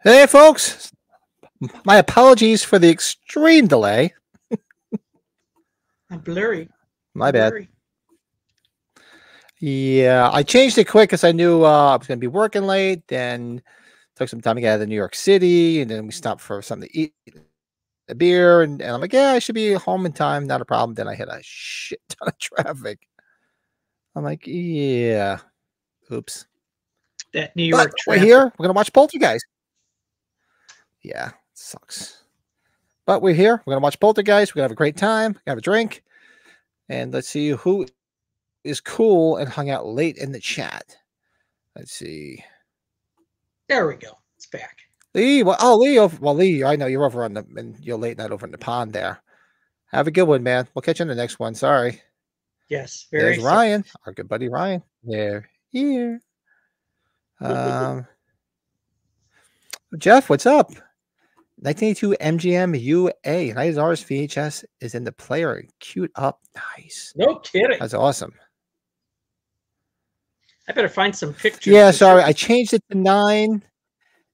Hey, folks. My apologies for the extreme delay. I'm blurry. My bad. Yeah, I changed it quick because I knew I was going to be working late. Then took some time to get out of New York City, and then we stopped for something to eat, a beer, and I'm like, yeah, I should be home in time. Not a problem. Then I hit a shit ton of traffic. I'm like, yeah, oops. That New York traffic. We're here. We're going to watch Poltergeist. Yeah, it sucks. But we're here. We're going to watch Poltergeist. We're going to have a great time. Have a drink. And let's see who is cool and hung out late in the chat. Let's see. There we go. It's back. Lee. Well, Lee, I know you're over on you're late night over in the pond there. Have a good one, man. We'll catch you in the next one. Sorry. Yes. There's Ryan, our good buddy Ryan. They're here. Jeff, what's up? 1982 MGM UA. Nice Rs VHS is in the player. Queued up. Nice. No kidding. That's awesome. I better find some pictures. Yeah, sorry. I changed it to 9.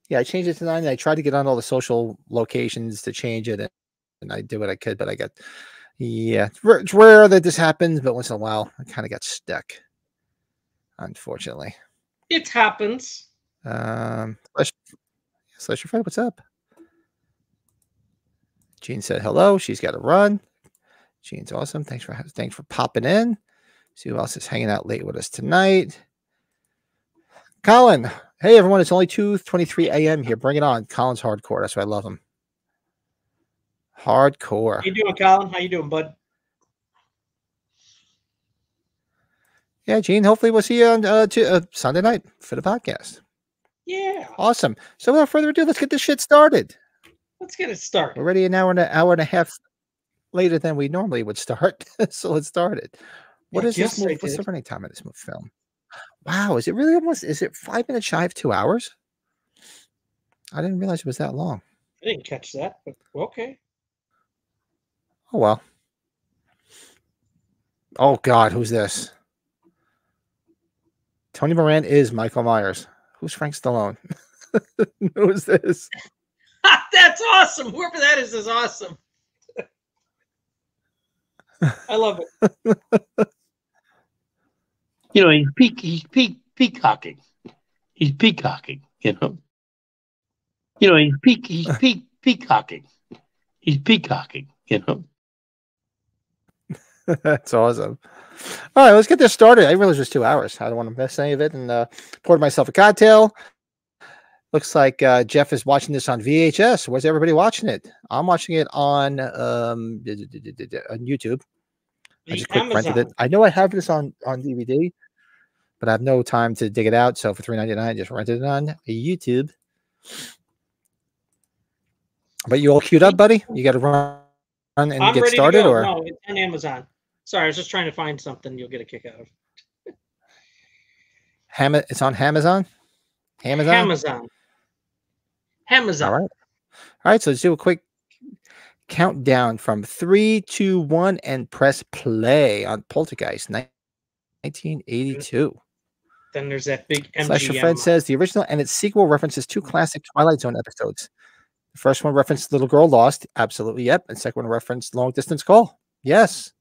Yeah, I changed it to 9. I tried to get on all the social locations to change it, and I did what I could, but I got, yeah, it's rare that this happens, but once in a while, I kind of got stuck, unfortunately. It happens. Slasher Fight, what's up? Jean said hello. She's got to run. Jean's awesome. Thanks for popping in. See who else is hanging out late with us tonight. Colin. Hey, everyone. It's only 2:23 a.m. here. Bring it on. Colin's hardcore. That's why I love him. Hardcore. How you doing, Colin? How you doing, bud? Yeah, Gene. Hopefully we'll see you on Sunday night for the podcast. Yeah. Awesome. So without further ado, let's get this shit started. Let's get it started. We're already an hour and a half later than we normally would start. So let's start it. What is this movie? What's the running time of this film? Wow, is it really almost? Is it 5 minutes shy of 2 hours? I didn't realize it was that long. I didn't catch that, but okay. Oh well. Oh God, who's this? Tony Moran is Michael Myers. Who's Frank Stallone? Who's this? That's awesome. Whoever that is awesome. I love it. You know, he's peacocking. He's peacocking, you know. You know, he's peacocking. He's peacocking, you know. That's awesome. All right, let's get this started. I realized it was 2 hours. I don't want to miss any of it. And poured myself a cocktail. Looks like Jeff is watching this on VHS. Where's everybody watching it? I'm watching it on YouTube. I just quick rented it. I know I have this on DVD, but I have no time to dig it out. So for $3.99, I just rented it on YouTube. But you all queued up, buddy? You got to run and get started, or no? It's on Amazon. Sorry, I was just trying to find something you'll get a kick out of. It's on Amazon. Amazon. All right. So let's do a quick countdown from 3, 2, 1, and press play on Poltergeist, 1982. Then there's that big MGM. Slasher Fred says the original and its sequel references 2 classic Twilight Zone episodes. The first one referenced Little Girl Lost. Absolutely, yep. And second one referenced Long Distance Call. Yes.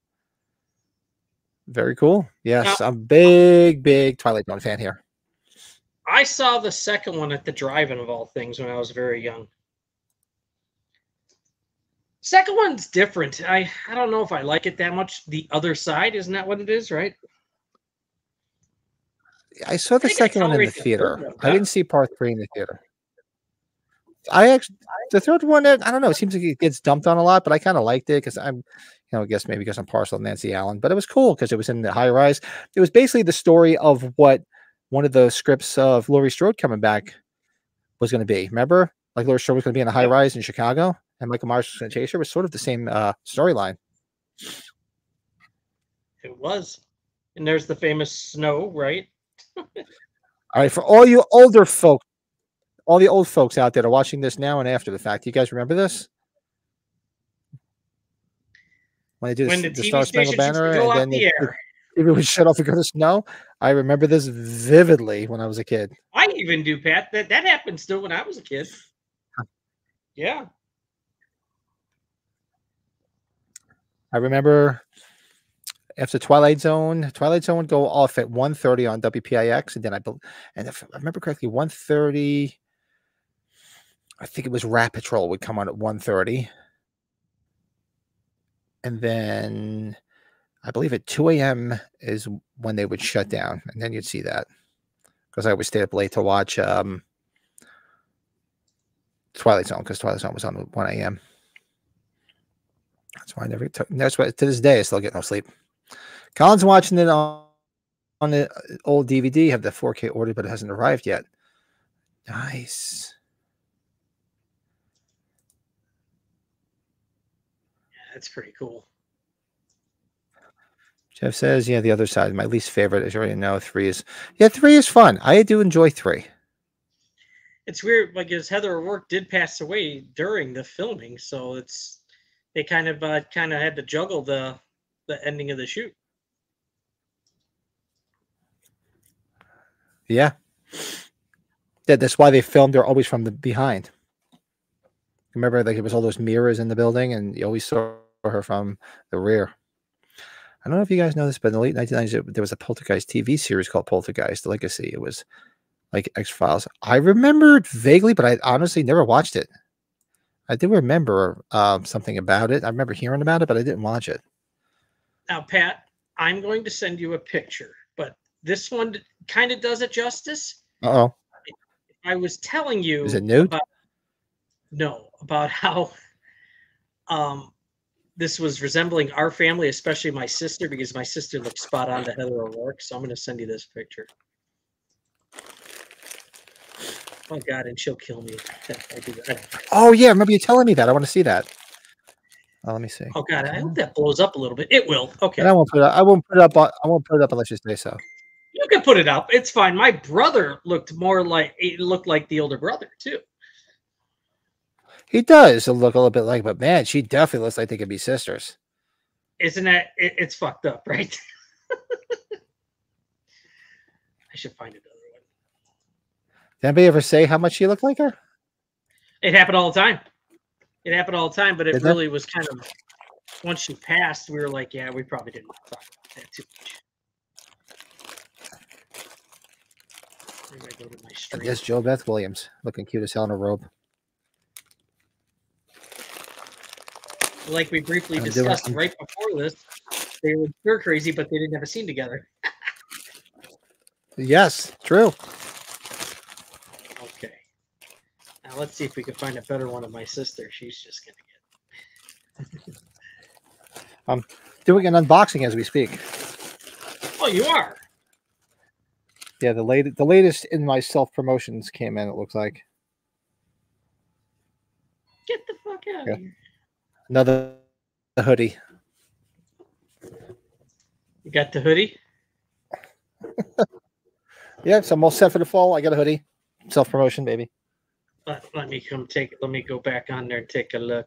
Very cool. Yes, I'm big Twilight Zone fan here. I saw the second one at the drive-in of all things when I was very young. Second one's different. I don't know if I like it that much. The Other Side, isn't that what it is, right? I saw the second one in the theater. I didn't see part 3 in the theater. The third one, I don't know. It seems like it gets dumped on a lot, but I kind of liked it because I guess maybe because I'm partial to Nancy Allen. But it was cool because it was in the high rise. It was basically the story of what one of the scripts of Laurie Strode coming back was going to be. Remember? Like Laurie Strode was going to be in a high rise in Chicago, and Michael Myers was going to chase her. It was sort of the same storyline. It was. And there's the famous snow, right? All right, for all you older folk, all the old folks out there that are watching this now and after the fact, you guys remember this? When they do the Star Spangled Banner, and then it would shut off and go to snow. I remember this vividly when I was a kid. I even do, Pat. That happened still when I was a kid. Yeah. I remember after Twilight Zone would go off at 1:30 on WPIX, and then if I remember correctly, 1:30. I think it was Rat Patrol would come on at 1:30, and then I believe at 2 a.m. is when they would shut down, and then you'd see that because I always stayed up late to watch Twilight Zone because Twilight Zone was on 1 a.m. That's why I never took. That's why to this day I still get no sleep. Colin's watching it on the old DVD. Have the 4K ordered, but it hasn't arrived yet. Nice. Yeah, that's pretty cool. Jeff says, yeah, The Other Side. My least favorite, as you already know, 3 is. Yeah, 3 is fun. I do enjoy 3. It's weird, like as Heather O'Rourke did pass away during the filming, so they kind of had to juggle the ending of the shoot. Yeah. That's why they filmed her always from the behind. Remember, like it was all those mirrors in the building, and you always saw her from the rear. I don't know if you guys know this, but in the late 1990s, there was a Poltergeist TV series called Poltergeist Legacy. It was like X-Files. I remember it vaguely, but I honestly never watched it. I do remember something about it. I remember hearing about it, but I didn't watch it. Now, Pat, I'm going to send you a picture, but this one kind of does it justice. Uh-oh. I was telling you. Is it nude? About how this was resembling our family, especially my sister, because my sister looks spot on to Heather O'Rourke. So I'm going to send you this picture. Oh, God, and she'll kill me. Oh, yeah. Remember you telling me that. I want to see that. Oh, let me see. Oh, God, I hope that blows up a little bit. It will. Okay. And I won't put it up unless you say so. You can put it up. It's fine. My brother looked like the older brother, too. He does look a little bit like, but man, she definitely looks like they could be sisters. Isn't that? It's fucked up, right? I should find another one. Did anybody ever say how much she looked like her? It happened all the time. But it really was kind of, once she passed, we were like, yeah, we probably didn't talk about that too much. I go to my stream. Yes, Joe Beth Williams, looking cute as hell in a robe. Like we briefly discussed right before this, They were stir crazy, but they didn't have a scene together. Yes, true. Okay. Now let's see if we can find a better one of my sister. She's just gonna get. I'm doing an unboxing as we speak. Oh, you are. Yeah, the latest in my self promotions came in. It looks like Get the fuck out of here. another hoodie. You got the hoodie? Yeah, so I'm all set for the fall. I got a hoodie. Self promotion, baby. Let me let me go back on there and take a look.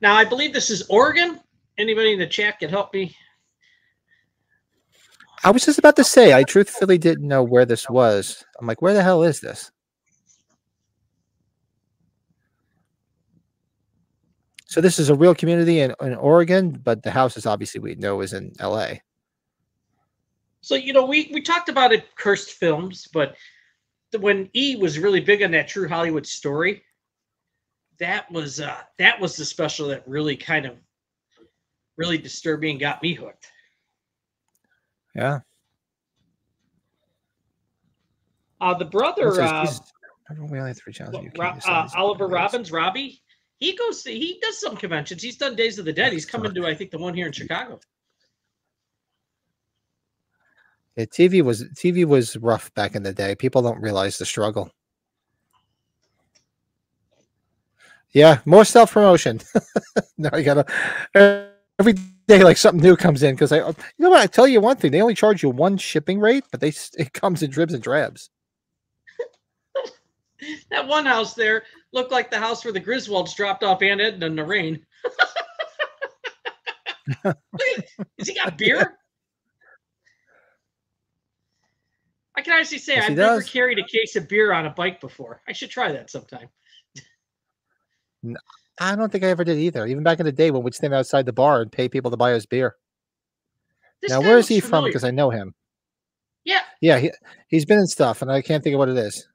Now, I believe this is Oregon. Anybody in the chat can help me? I was just about to say, I truthfully didn't know where this was. I'm like, where the hell is this? So this is a real community in Oregon, but the house is obviously we know is in LA. So, you know, we talked about it, cursed films, but when E was really big on that True Hollywood Story, that was the special that really kind of really disturbed me and got me hooked. Yeah. The brother, Oliver Robbins, Robbie, he does some conventions. He's done Days of the Dead. He's coming to, I think, the one here in Chicago. Yeah, TV was rough back in the day. People don't realize the struggle. Yeah, more self promotion. No, you gotta every day like something new comes in because you know what? I tell you one thing: they only charge you one shipping rate, but it comes in dribs and drabs. That one house there looked like the house where the Griswolds dropped off Aunt Edna in the rain. Wait, has he got beer? I can honestly say Yes, I've never carried a case of beer on a bike before. I should try that sometime. I don't think I ever did either. Even back in the day when we'd stand outside the bar and pay people to buy us beer. Now, where is he from? Because I know him. Yeah. Yeah, he's been in stuff, and I can't think of what it is.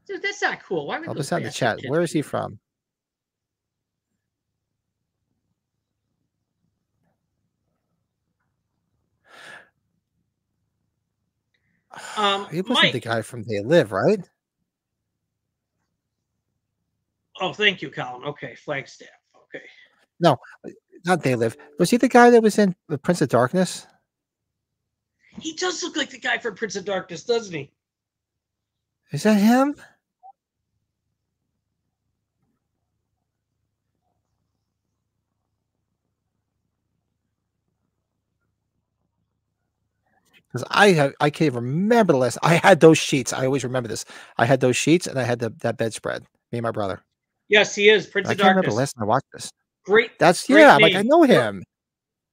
Dude, that's not cool. Why would Help us out in the chat. Where is he from? He wasn't Mike. the guy from They Live, right? Oh, thank you, Colin. Okay, Flagstaff. Okay. No, not They Live. Was he the guy that was in The Prince of Darkness? He does look like the guy from Prince of Darkness, doesn't he? Is that him? Because I can't remember the last. I had those sheets. I always remember this. I had those sheets and I had that bedspread. Me and my brother. Yes, he is Prince of Darkness. I can't remember the last time I watched this. Great. Yeah. Like I know him.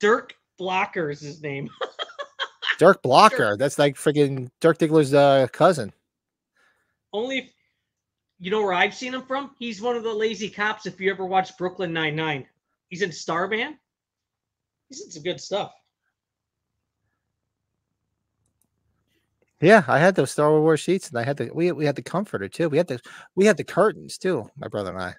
Dirk Blocker is his name. Dirk Blocker. That's like freaking Dirk Diggler's cousin. Only, you know where I've seen him from? He's one of the lazy cops. If you ever watched Brooklyn Nine-Nine, he's in Starman. He's in some good stuff. Yeah, I had those Star Wars sheets, and I had we had the comforter too. We had the curtains too. My brother and I.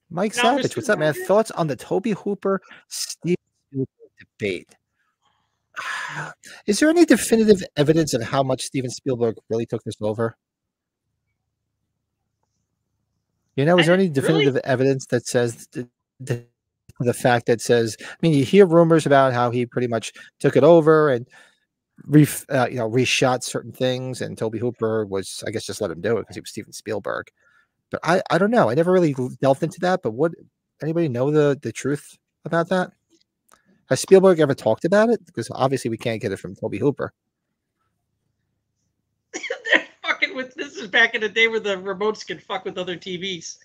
Mike Savage, what's up, man? Thoughts on the Toby Hooper Steven Spielberg debate? Is there any definitive evidence of how much Steven Spielberg really took this over? You know, is there any definitive evidence that says the fact that says? I mean, you hear rumors about how he pretty much took it over and reshot certain things, and Toby Hooper was, I guess, just let him do it because he was Steven Spielberg. But I don't know. I never really delved into that. But anybody know the truth about that? Has Spielberg ever talked about it? Because obviously we can't get it from Toby Hooper. They're fucking with this is back in the day where the remotes can fuck with other TVs.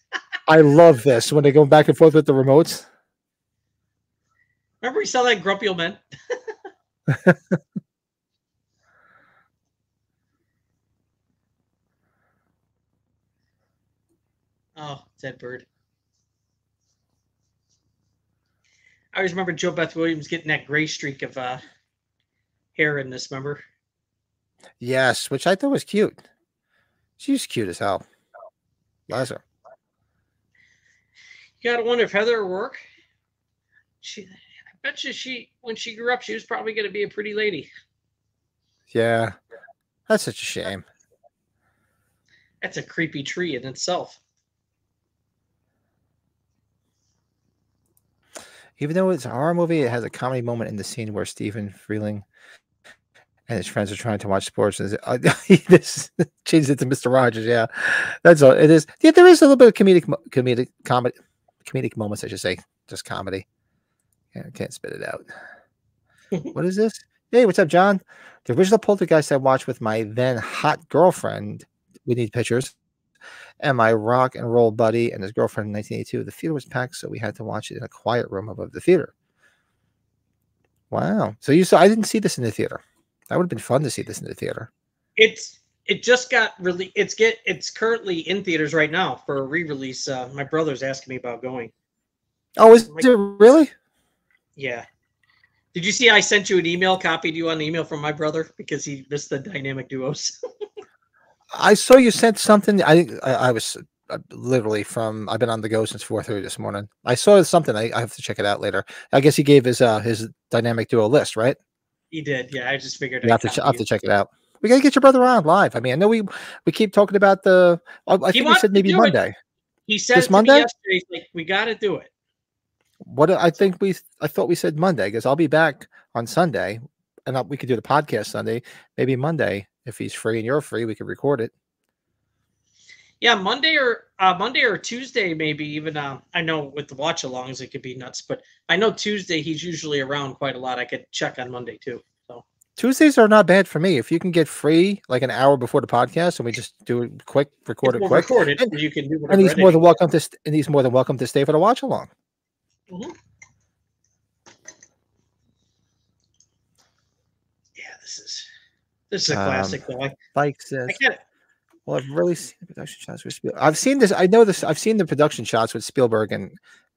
I love this when they go back and forth with the remotes. Remember we saw that in Grumpy Old Men? Oh, dead bird. I always remember Joe Beth Williams getting that gray streak of hair in this, remember? Yes, which I thought was cute. She's cute as hell. Bless her. You gotta wonder if Heather O'Rourke. I bet you when she grew up, she was probably going to be a pretty lady. Yeah, that's such a shame. That's a creepy tree in itself. Even though it's a horror movie, it has a comedy moment in the scene where Stephen Freeling and his friends are trying to watch sports. And this changes it to Mr. Rogers. Yeah, that's all. It is. Yeah, there is a little bit of comedic moments. I should say, just comedy. Yeah, I can't spit it out. What is this? Hey, what's up, John? The original Poltergeist I watched with my then hot girlfriend. We need pictures. And my rock and roll buddy and his girlfriend in 1982. The theater was packed, so we had to watch it in a quiet room above the theater. Wow. So you saw? I didn't see this in the theater. That would have been fun to see this in the theater. It just got really. It's currently in theaters right now for a re-release. My brother's asking me about going. Oh, is it really? Yeah. Did you see I sent you an email, copied you on the email from my brother because he missed the dynamic duos? I saw you sent something. I was literally I've been on the go since 4:30 this morning. I saw something. I have to check it out later. I guess he gave his dynamic duo list, right? He did. Yeah, I just figured. I have to check it out. We got to get your brother on live. I mean, I know we keep talking about the. I think we said maybe Monday. He said this Monday. Yesterday, he's like, we got to do it. I thought we said Monday because I'll be back on Sunday, and we could do the podcast Sunday. Maybe Monday if he's free and you're free, we could record it. Yeah, Monday or Tuesday, maybe even. I know with the watch-alongs it could be nuts, but I know Tuesday he's usually around quite a lot. I could check on Monday too. So Tuesdays are not bad for me. If you can get free like an hour before the podcast, and we just do it quick, record it quick, and you can do whatever. And he's more than welcome to. And he's more than welcome to stay for the watch-along. Mm-hmm. Yeah, this is a classic though. Like says, well, I've really seen the production shots with Spielberg. I've seen this. I know this. I've seen the production shots with Spielberg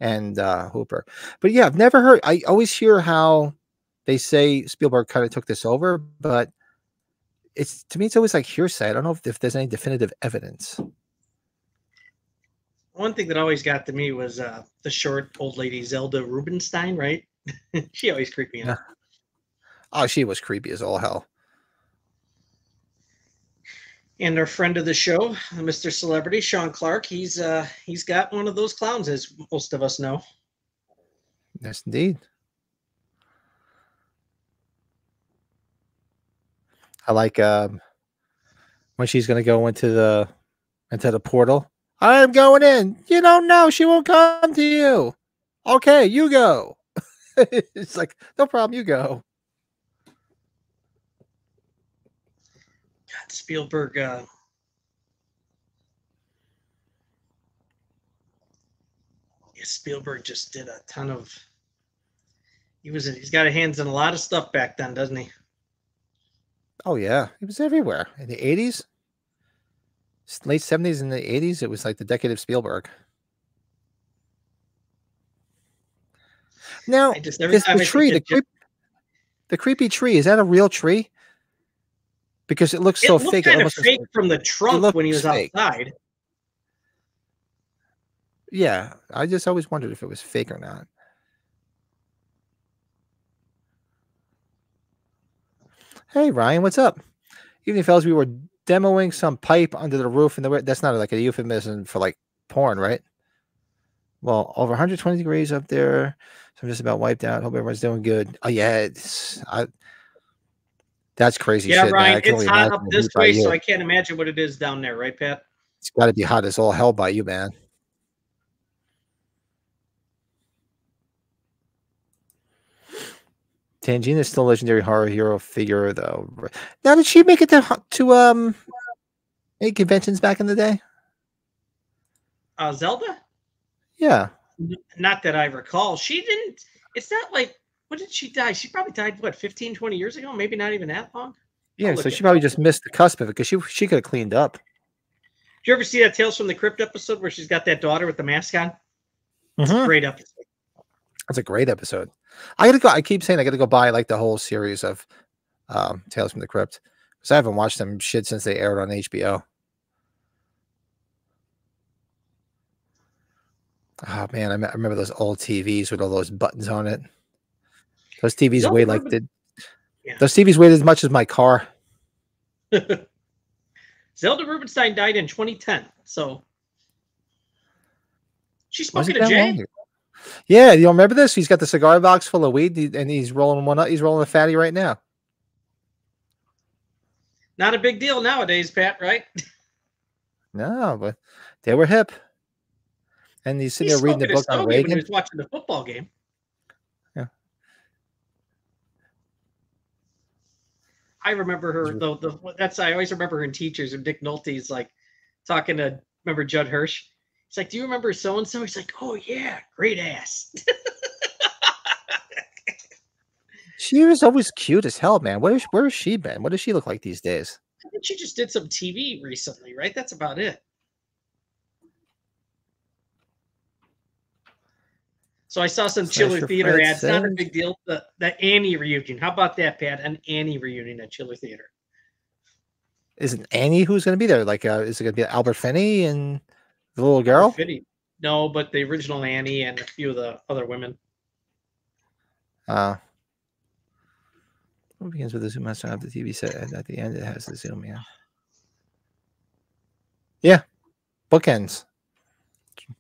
and Hooper. But yeah, I've never heard. I always hear how they say Spielberg kind of took this over, but to me, it's always like hearsay. I don't know if there's any definitive evidence. One thing that always got to me was the short old lady Zelda Rubinstein, right? She always creeped me out. Oh, she was creepy as all hell. And our friend of the show, Mr. Celebrity, Sean Clark, he's got one of those clowns, as most of us know. Yes, indeed. I like when she's going to go into the portal. I'm going in. You don't know. She won't come to you. Okay, you go. It's like, no problem. You go. God, Spielberg. Spielberg just did a ton of. He's got hands in a lot of stuff back then, doesn't he? Oh yeah, he was everywhere in the 80s. Late 70s and the 80s, it was like the decade of Spielberg. Now, the tree, the creepy tree, is that a real tree? Because it looks so fake. It looks kind of fake from the trunk when he was outside. Yeah, I just always wondered if it was fake or not. Hey, Ryan, what's up? Evening, fellas. We were demoing some pipe under the roof, and that's not like a euphemism for like porn, right? Well, over 120 degrees up there, so I'm just about wiped out. Hope everyone's doing good. Oh yeah, that's crazy. Yeah, shit, Ryan, it's hot up this way, so I can't imagine what it is down there, right, Pat? It's got to be hot as all hell by you, man. Tangina is still a legendary horror hero figure, though. Now, did she make it to any conventions back in the day? Zelda? Yeah. Not that I recall. She didn't. It's not like, when did she die? She probably died, what, 15, 20 years ago? Maybe not even that long? Yeah, so she probably just missed the cusp of it because she could have cleaned up. Did you ever see that Tales from the Crypt episode where she's got that daughter with the mask on? It's a great episode. That's a great episode. I keep saying I gotta go buy like the whole series of Tales from the Crypt Because I haven't watched them shit since they aired on HBO. Oh man, I remember those old TVs with all those buttons on it. Those TVs weighed like those TVs weighed as much as my car. Zelda Rubinstein died in 2010, so she's Was smoking it a that J. long? Yeah, you don't remember this? He's got the cigar box full of weed, and he's rolling one up. He's rolling a fatty right now. Not a big deal nowadays, Pat, right? No, but they were hip. And he's sitting there reading the book on Reagan. When he was watching the football game. Yeah. I remember her though. I always remember her in Teachers, and Dick Nolte's like talking to, remember Judd Hirsch? He's like, "Do you remember so and so?" He's like, "Oh yeah, great ass." She was always cute as hell, man. Where has she been? What does she look like these days? I think she just did some TV recently, right? That's about it. So I saw some Chiller Theater ads. Not a big deal. The Annie reunion. How about that, Pat? An Annie reunion at Chiller Theater. Is it Annie who's going to be there? Like, is it going to be Albert Finney and the little girl? Finney. No, but the original Annie and a few of the other women. What begins with a zoom out of the TV set, and at the end it has the zoom in. Yeah, bookends. It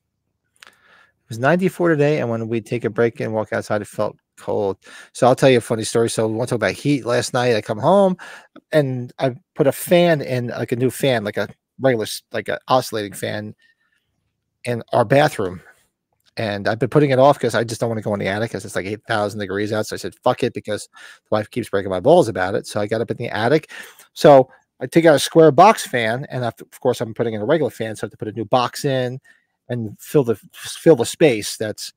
was 94 today, and when we take a break and walk outside, it felt cold. So I'll tell you a funny story. So we want to talk about heat. Last night I come home, and I put a fan in, like a new fan, like a regular, like an oscillating fan, in our bathroom. And I've been putting it off because I just don't want to go in the attic because it's like 8,000 degrees out. So I said, fuck it, because the wife keeps breaking my balls about it. So I got up in the attic. So I take out a square box fan, and of course I'm putting in a regular fan. So I have to put a new box in and fill the space that's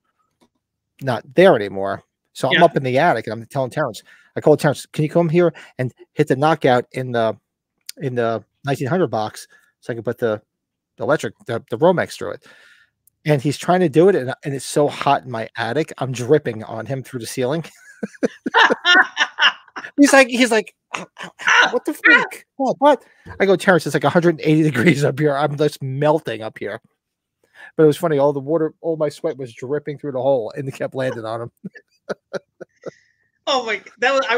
not there anymore. So I'm up in the attic, and I'm telling Terrence, I called Terrence, can you come here and hit the knockout in the 1900 box so I can put the electric, the Romex through it. And he's trying to do it, and it's so hot in my attic, I'm dripping on him through the ceiling. he's like, what the freak? What? I go, Terrence, it's like 180 degrees up here. I'm just melting up here. But it was funny. All the water, all my sweat was dripping through the hole, and it kept landing on him. Oh my!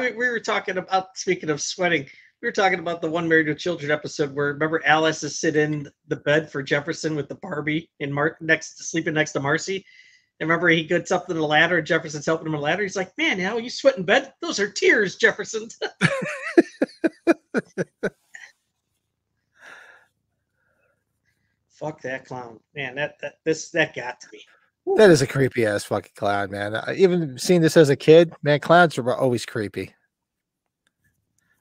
We were talking about, speaking of sweating, we were talking about the One Married with Children episode where, remember, Alice is sitting in the bed for Jefferson with the Barbie and sleeping next to Marcy. And remember, he gets up to the ladder and Jefferson's helping him on the ladder. He's like, "Man, Al, you sweat in bed? Those are tears, Jefferson." Fuck that clown, man. That got to me. That is a creepy ass fucking clown, man. Even seeing this as a kid, man, clowns were always creepy.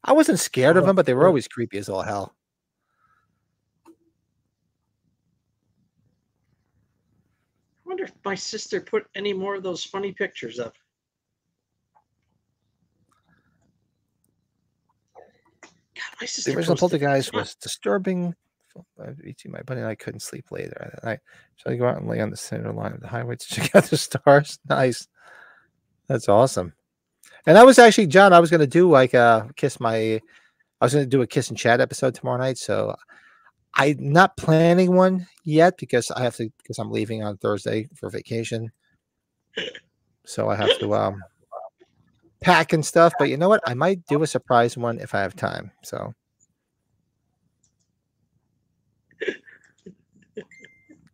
I wasn't scared of them, but they were always creepy as all hell. I wonder if my sister put any more of those funny pictures up. God, my sister. The original Poltergeist was disturbing. My buddy and I couldn't sleep later that night. So I go out and lay on the center line of the highway to check out the stars. Nice. That's awesome. And I was actually, John, I was going to do like I was going to do a kiss and chat episode tomorrow night. So I'm not planning one yet because I'm leaving on Thursday for vacation. So I have to pack and stuff. But you know what? I might do a surprise one if I have time. So.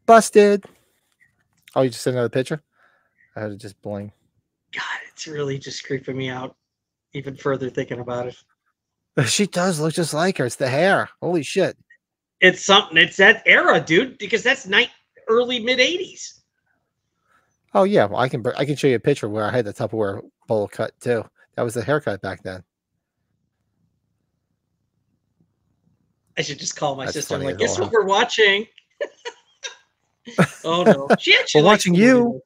Busted. Oh, you just sent another picture? I had to just blink. God, it's really just creeping me out even further thinking about it. She does look just like her. It's the hair. Holy shit. It's something. It's that era, dude, because that's early mid 80s. Oh yeah, well, I can show you a picture where I had the Tupperware bowl cut too. That was the haircut back then. I should just call my sister. Like, guess what we're watching? Oh no, she actually we're watching you.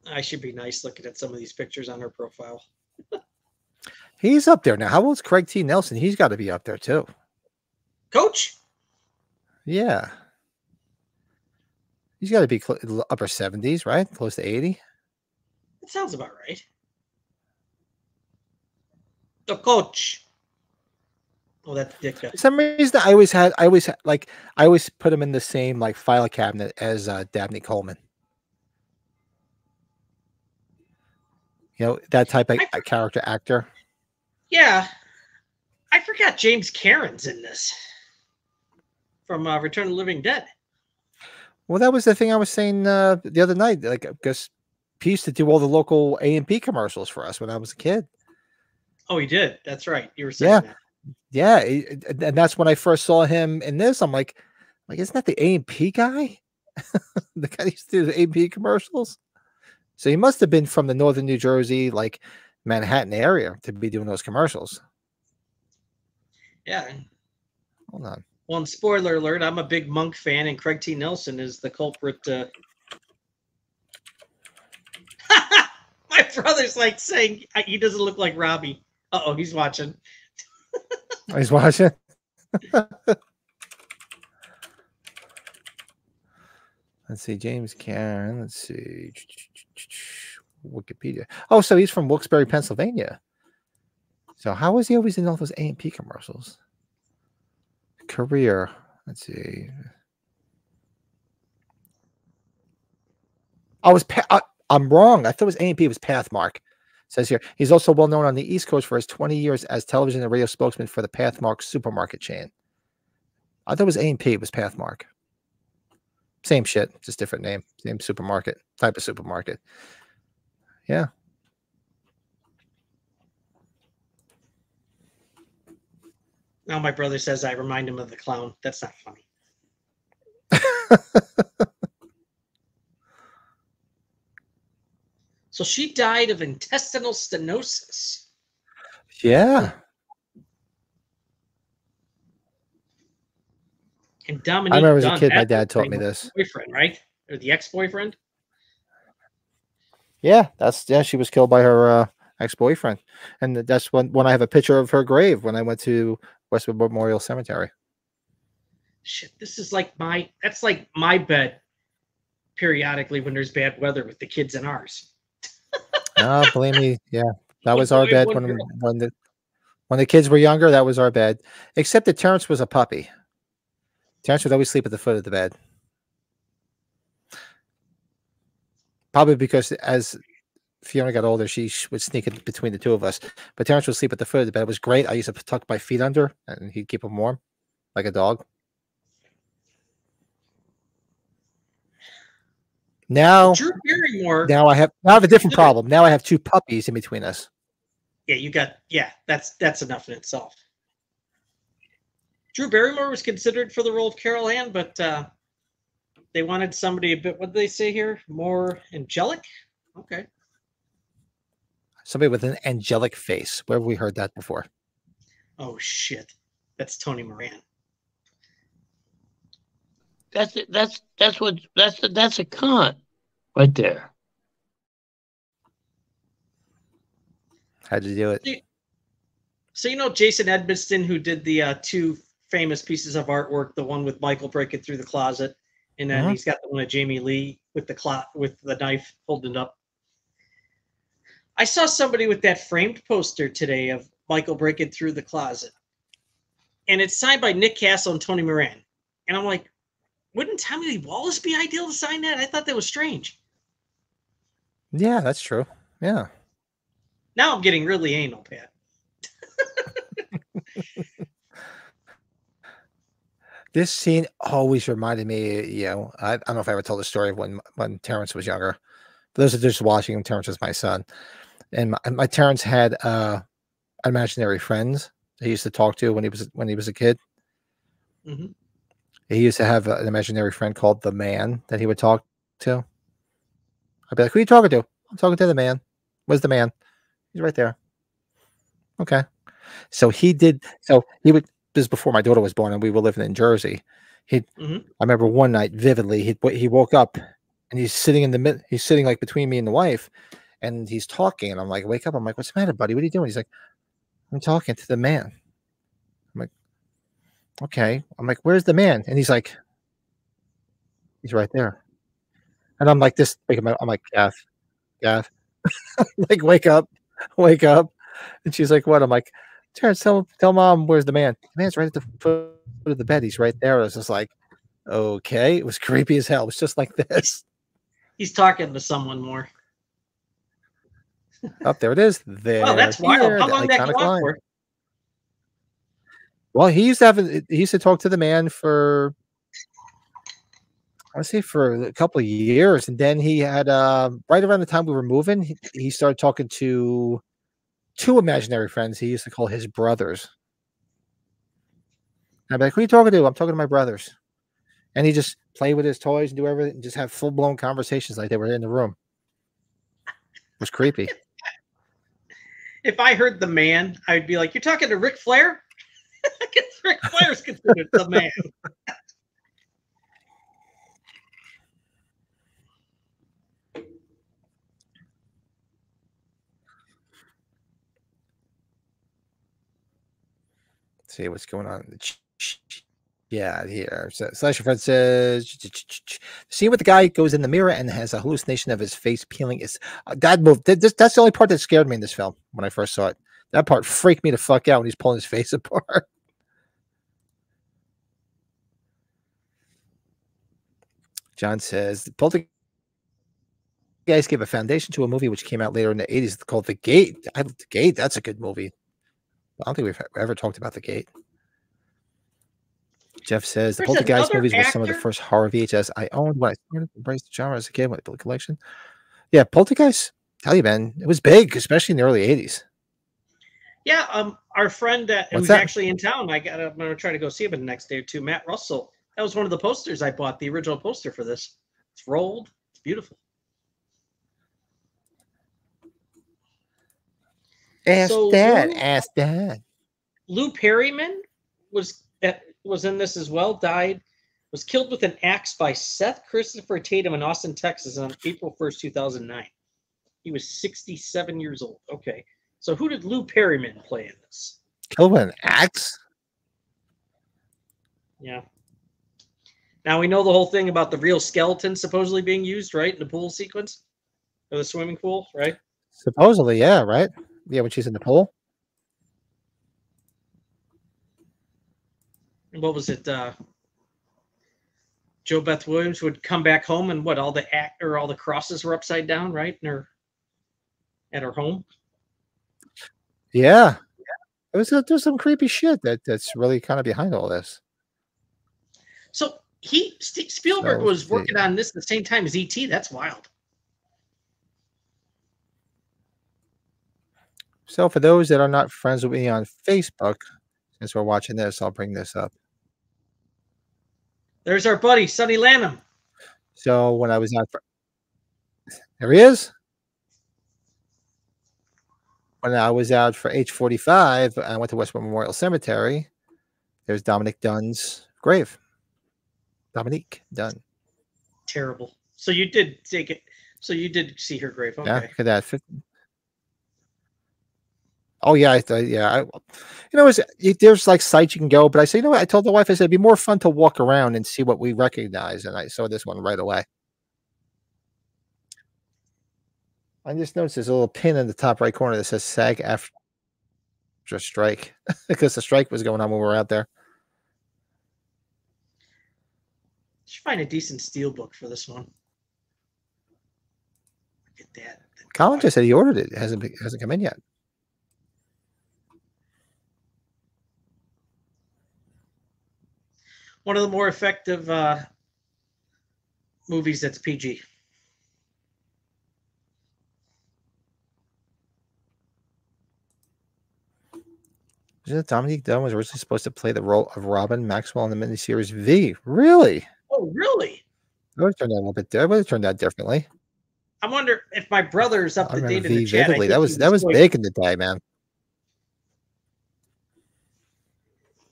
I should be nice looking at some of these pictures on her profile. He's up there now. How old's Craig T. Nelson? He's got to be up there too. Coach? Yeah. He's got to be upper 70s, right? Close to 80. That sounds about right. The coach. Oh, that's Ditka. For some reason, I always put him in the same like file cabinet as Dabney Coleman. You know, that type of character actor. Yeah. I forgot James Cameron's in this from Return of the Living Dead. Well, that was the thing I was saying the other night. Like, because he used to do all the local A&P commercials for us when I was a kid. Oh, he did. That's right. You were saying that. Yeah, and that's when I first saw him in this. I'm like, isn't that the A&P guy? The guy who used to do the A&P commercials. So he must have been from the northern New Jersey, like Manhattan area, to be doing those commercials. Yeah. Hold on. Well, and spoiler alert, I'm a big Monk fan, and Craig T. Nelson is the culprit. My brother's like saying he doesn't look like Robbie. Uh-oh, he's watching. He's watching. Let's see, James Cameron. Let's see. Wikipedia. Oh, so he's from Wilkes-Barre, Pennsylvania. So how is he always in all those A&P commercials? Career. Let's see. I'm wrong. I thought it was A&P. It was Pathmark. It says here he's also well known on the East Coast for his 20 years as television and radio spokesman for the Pathmark supermarket chain. I thought it was A&P. It was Pathmark. Same shit, just different name. Same supermarket, type of supermarket. Yeah. Now my brother says I remind him of the clown. That's not funny. So she died of intestinal stenosis. Yeah. And Dominique I remember as a Dunn, kid, my dad taught me this. Boyfriend, right? Or the ex-boyfriend? Yeah, she was killed by her ex-boyfriend. And that's when I have a picture of her grave when I went to Westwood Memorial Cemetery. Shit, that's like my bed periodically when there's bad weather with the kids in ours. Oh, believe me, yeah. That was our bed when the kids were younger, that was our bed. Except that Terrence was a puppy. Terrence would always sleep at the foot of the bed. Probably because as Fiona got older, she would sneak in between the two of us. But Terrence would sleep at the foot of the bed. It was great. I used to tuck my feet under, and he'd keep him warm, like a dog. Now, Drew Barrymore. Now I have a different problem. Now I have two puppies in between us. Yeah, that's enough in itself. Drew Barrymore was considered for the role of Carol Ann, but they wanted somebody a bit, what did they say here? More angelic? Okay. Somebody with an angelic face. Where have we heard that before? Oh, shit. That's Tony Moran. That's a con right there. How'd you do it? So you know Jason Edmiston, who did the two famous pieces of artwork, the one with Michael breaking through the closet, and then he's got the one of Jamie Lee with the knife holding up. I saw somebody with that framed poster today of Michael breaking through the closet, and it's signed by Nick Castle and Tony Moran. And I'm like, wouldn't Tommy Lee Wallace be ideal to sign that? I thought that was strange. Yeah, that's true. Yeah. Now I'm getting really anal, Pat. This scene always reminded me, I don't know if I ever told the story of when Terrence was younger. For those that are just watching, Terrence was my son. And my Terrence had imaginary friends he used to talk to when he was a kid. Mm-hmm. He used to have an imaginary friend called the Man that he would talk to. I'd be like, "Who are you talking to?" "I'm talking to the Man." "Where's the Man?" "He's right there." "Okay." So he would. This is before my daughter was born, and we were living in Jersey. I remember one night vividly. He woke up, and he's sitting in the mid. He's sitting like between me and the wife, and he's talking. And I'm like, "Wake up!" I'm like, "What's the matter, buddy? What are you doing?" He's like, "I'm talking to the Man." I'm like, "Okay." I'm like, "Where's the Man?" And he's like, "He's right there." And I'm like this. I'm like, Gav, like wake up. And she's like, what? I'm like, Terrence, tell mom where's the man. The man's right at the foot of the bed. He's right there. I was just like, okay. It was creepy as hell. It was just like this. He's talking to someone more. Up there it is. There. Oh, that's wild. How long did that go on for? Well, he used to talk to the man for, I would say, for a couple of years, and then he had right around the time we were moving, he started talking to two imaginary friends he used to call his brothers. And I'd be like, "Who are you talking to?" "I'm talking to my brothers." And he just play with his toys and do everything, and just have full blown conversations like they were in the room. It was creepy. If I heard the man, I'd be like, "You're talking to Ric Flair?" I guess Ric Flair's considered the man. Let's see what's going on. Yeah, here. So, Slasher Friend says, "See what the guy goes in the mirror and has a hallucination of his face peeling." Is that move? That's the only part that scared me in this film when I first saw it. That part freaked me the fuck out when he's pulling his face apart. John says, Poltergeist gave a foundation to a movie which came out later in the 80s called The Gate. The Gate, that's a good movie. I don't think we've ever talked about The Gate. Jeff says, the Poltergeist movies were some of the first horror VHS I owned when I started to embrace the genre as a kid with the collection. Yeah, Poltergeist, tell you, man, it was big, especially in the early 80s. Yeah, our friend who's actually in town, I'm going to try to go see him the next day or two, Matt Russell. That was one of the posters I bought, the original poster for this. It's rolled. It's beautiful. Ask Dad. Lou Perryman was in this as well. Was killed with an axe by Seth Christopher Tatum in Austin, Texas on April 1st, 2009. He was 67 years old. Okay. So who did Lou Perryman play in this? Killed with an axe? Yeah. Now we know the whole thing about the real skeleton supposedly being used, right? In the pool sequence? Or the swimming pool, right? Supposedly, yeah, right? Yeah, when she's in the pool. And what was it? Jo Beth Williams would come back home and all the crosses were upside down, right? At her home. Yeah. There's some creepy shit that's really kind of behind all this. So Spielberg was working on this at the same time as E.T. That's wild. So for those that are not friends with me on Facebook, since we're watching this, I'll bring this up. There's our buddy, Sonny Lanham. So when I was out there he is. When I was out for H45, I went to Westwood Memorial Cemetery. There's Dominique Dunn's grave. Dominique Dunn. Terrible. So you did take it. So you did see her grave. Okay. Yeah, look at that. Oh yeah, there's like sites you can go, but I say, what? I told the wife, I said it'd be more fun to walk around and see what we recognize, and I saw this one right away. I just noticed there's a little pin in the top right corner that says SAG after strike because the strike was going on when we were out there. Should find a decent steel book for this one. Look at that. Colin just said he ordered it. It hasn't come in yet. One of the more effective movies that's PG. Isn't it Dominique Dunn was originally supposed to play the role of Robin Maxwell in the miniseries V? Really? Oh, really? That would have turned out a little bit. That would have turned out differently. I wonder if my brother's up to date in the chat. Vividly. That was big in the day, man.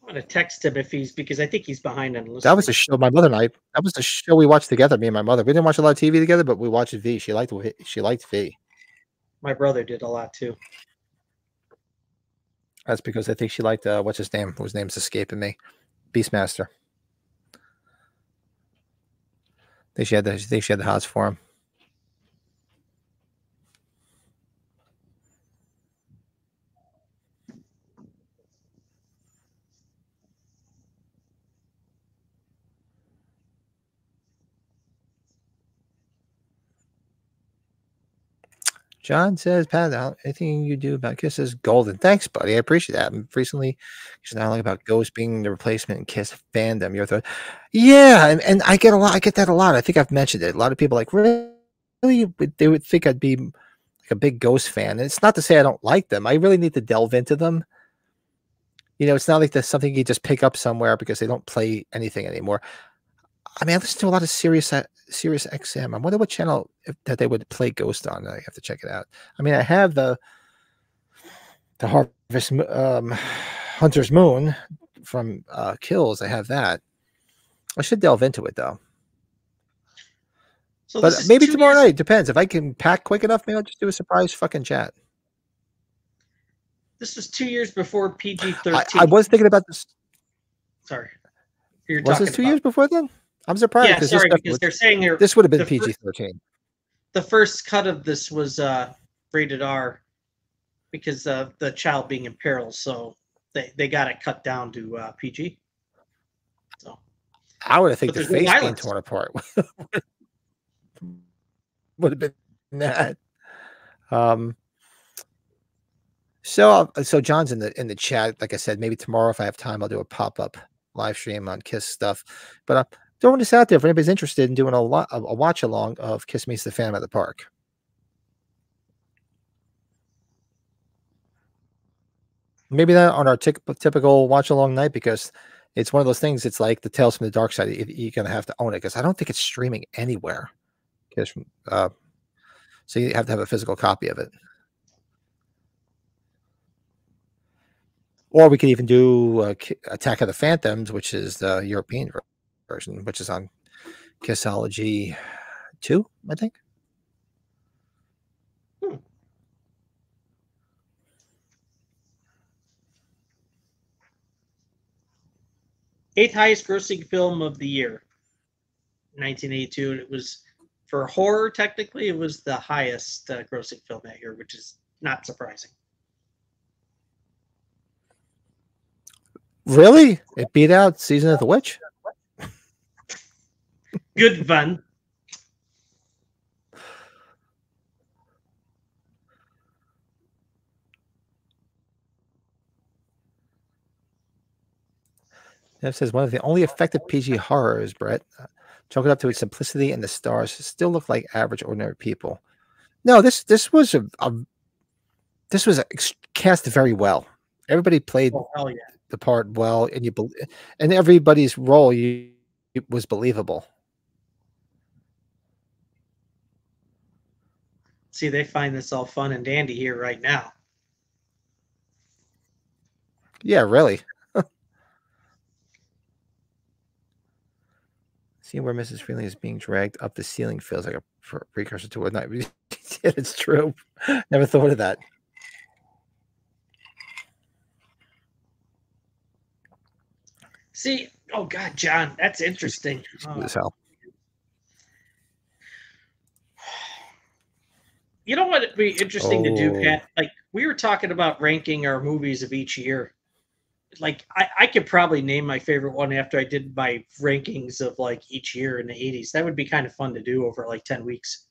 I'm gonna text him because I think he's behind on listening. That was the show my mother and I. That was the show we watched together. Me and my mother. We didn't watch a lot of TV together, but we watched V. She liked V. My brother did a lot too. That's because I think she liked what's his name? Whose name's escaping me? Beastmaster. She had the hots for him. John says, Pat, anything you do about Kiss is golden. Thanks, buddy. I appreciate that. Recently, she's not like about Ghost being the replacement in Kiss fandom. Your thought? Yeah, and I get that a lot. I think I've mentioned it. A lot of people are like, really, they would think I'd be like a big Ghost fan. And it's not to say I don't like them. I really need to delve into them. You know, it's not like there's something you just pick up somewhere because they don't play anything anymore. I mean, I listen to a lot of Sirius XM. I wonder what channel that they would play Ghost on. I have to check it out. I mean, I have the Harvest Hunter's Moon from Kills. I have that. I should delve into it though. So but maybe tomorrow night. Depends. If I can pack quick enough, maybe I'll just do a surprise fucking chat. This was 2 years before PG-13. I was thinking about this. Sorry. Was this 2 years before then? I'm surprised. Yeah, sorry, because they're saying this would have been PG-13. The first cut of this was rated R because of the child being in peril, so they got it cut down to PG. So I would have think the face being torn apart would have been that. So John's in the chat. Like I said, maybe tomorrow if I have time, I'll do a pop-up live stream on Kiss stuff. But throwing this out there if anybody's interested in doing a watch along of Kiss Meets the Phantom at the Park. Maybe that on our typical watch along night, because it's one of those things. It's like the Tales from the Dark Side. You're gonna have to own it because I don't think it's streaming anywhere. So you have to have a physical copy of it. Or we could even do Attack of the Phantoms, which is the European version, which is on Kissology 2, I think. Eighth highest grossing film of the year, 1982. And it was, for horror, technically, it was the highest grossing film that year, which is not surprising. Really? It beat out Season of the Witch? Good fun. It says one of the only effective PG horrors, Brett. Chalk it up to its simplicity, and the stars still look like average, ordinary people. No, this was cast very well. Everybody played the part well, and everybody's role was believable. See, they find this all fun and dandy here right now. Yeah, really. Seeing where Mrs. Freeling is being dragged up the ceiling feels like a precursor to a night. Yeah, it's true. Never thought of that. See, oh God, John, that's interesting. As hell. You know what would be interesting to do, Pat? Like, we were talking about ranking our movies of each year. Like, I could probably name my favorite one after I did my rankings of like each year in the 80s. That would be kind of fun to do over like 10 weeks.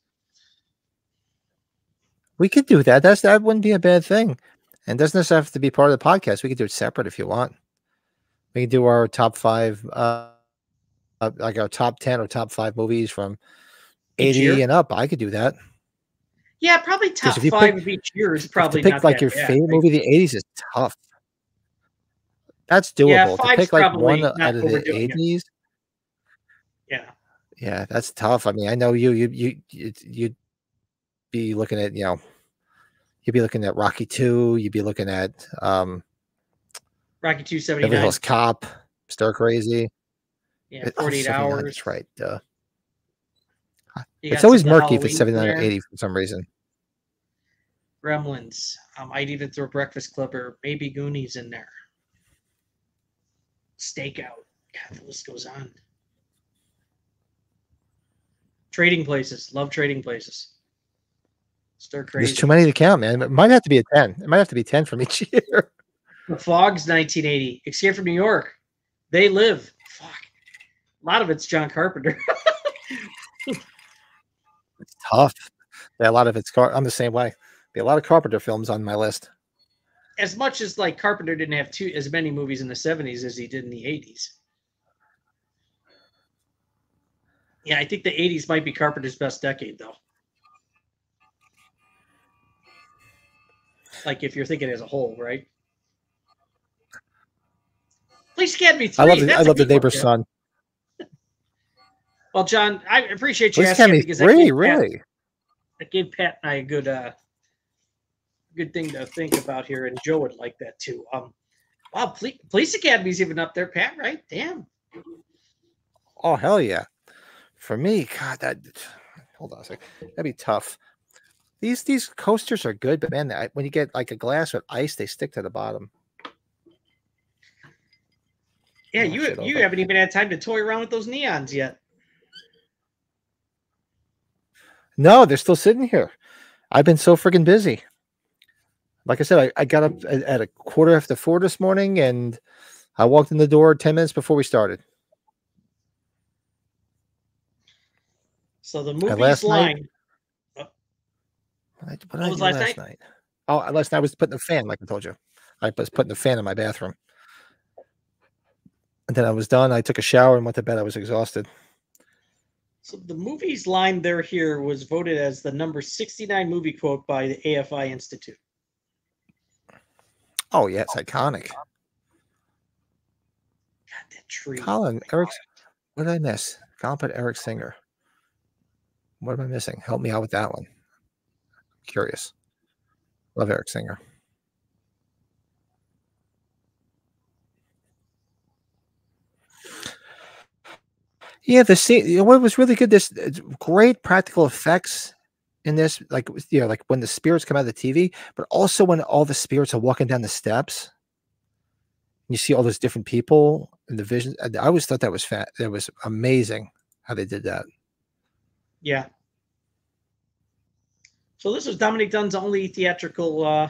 We could do that. That wouldn't be a bad thing. And doesn't this have to be part of the podcast? We could do it separate if you want. We could do our top 5, like our top 10 or top 5 movies from 80 and up. I could do that. Yeah, probably top 5 of each year is probably to pick not like that your bad, favorite movie of the 80s is tough. That's doable. Yeah, to pick like one out of the 80s. Yeah. Yeah, that's tough. I mean, I know you'd be looking at, you'd be looking at Rocky 2, you'd be looking at Rocky 2, 79. Beverly Hills Cop, Stir Crazy. Yeah, 48 Hours. That's right. It's always murky if it's 79 or 80 for some reason. Gremlins. I'd even throw Breakfast Club or maybe Goonies in there. Stakeout. God, the list goes on. Trading Places. Love Trading Places. Stir crazy. There's too many to count, man. It might have to be a 10. It might have to be 10 from each year. The Fog's 1980. Escape from New York. They Live. Fuck. A lot of it's John Carpenter. It's tough. Yeah, a lot of it's I'm the same way. Be a lot of Carpenter films on my list. As much as like Carpenter didn't have as many movies in the 70s as he did in the 80s. Yeah, I think the 80s might be Carpenter's best decade, though. Like if you're thinking as a whole, right? Police Academy 3. I love The Neighbor's Son. Well, John, I appreciate you Police asking Academy because 3, really? It gave Pat and I a good thing to think about here, and Joe would like that too. Wow, Police Academy's even up there, Pat, right? Damn. Oh, hell yeah. For me, God, hold on a second. That'd be tough. These coasters are good, but man, when you get like a glass with ice, they stick to the bottom. Yeah, you haven't even had time to toy around with those neons yet. No, they're still sitting here. I've been so freaking busy. Like I said, I got up at 4:15 this morning, and I walked in the door 10 minutes before we started. So the movie's line. What did I do last night? Oh, last night I was putting the fan, like I told you. I was putting the fan in my bathroom. And then I was done. I took a shower and went to bed. I was exhausted. So the movie's line there here was voted as the number 69 movie quote by the AFI Institute. Oh, yeah, it's iconic. God, that tree. Eric, what did I miss? Colin put Eric Singer. What am I missing? Help me out with that one. I'm curious. Love Eric Singer. Yeah, the scene. What was really good? This great practical effects in this, like like when the spirits come out of the TV, but also when all the spirits are walking down the steps. You see all those different people in the vision. I always thought that was That was amazing how they did that. Yeah. So this was Dominique Dunne's only theatrical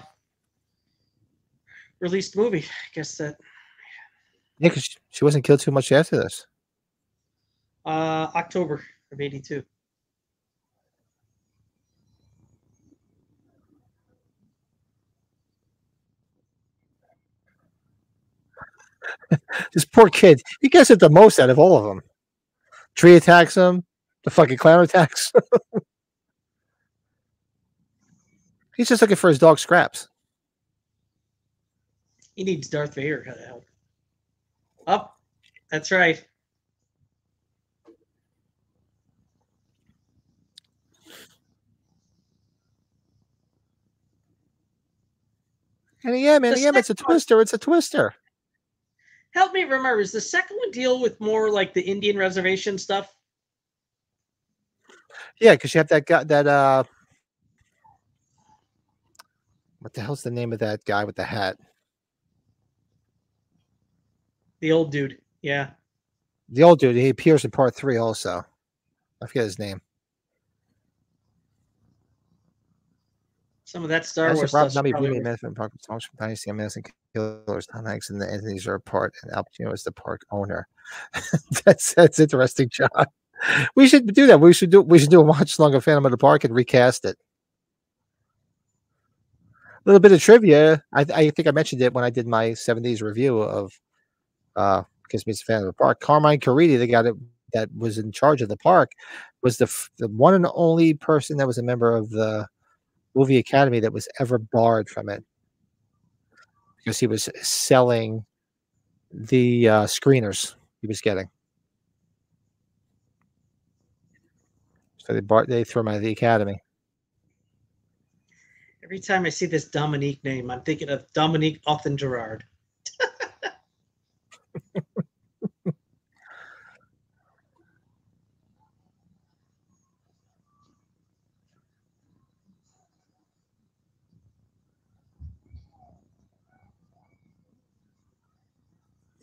released movie. I guess that. Yeah, because she wasn't killed too much after this. October of '82. This poor kid. He gets it the most out of all of them. Tree attacks him. The fucking clown attacks. He's just looking for his dog Scraps. He needs Darth Vader to help. Up. That's right. And yeah, man, it's a twister. It's a twister. Help me remember, does the second one deal with more like the Indian reservation stuff? Yeah, because you have that guy, what the hell's the name of that guy with the hat? The old dude, yeah. The old dude, he appears in part 3 also. I forget his name. Some of that Star Wars stuff. Dynasty, Amazing Killers, Tom Hanks and the Anthony's are apart, and Al Pacino is the park owner. That's interesting, John. We should do that. We should do a watch along of Phantom of the Park and recast it. A little bit of trivia. I think I mentioned it when I did my 70s review of Kiss Me Phantom of the Park. Carmine Caridi, the guy that was in charge of the park, was the one and only person that was a member of the Movie Academy that was ever barred from it because he was selling the screeners he was getting. So they threw him out of the Academy. Every time I see this Dominique name, I'm thinking of Dominique Othen-Gerard.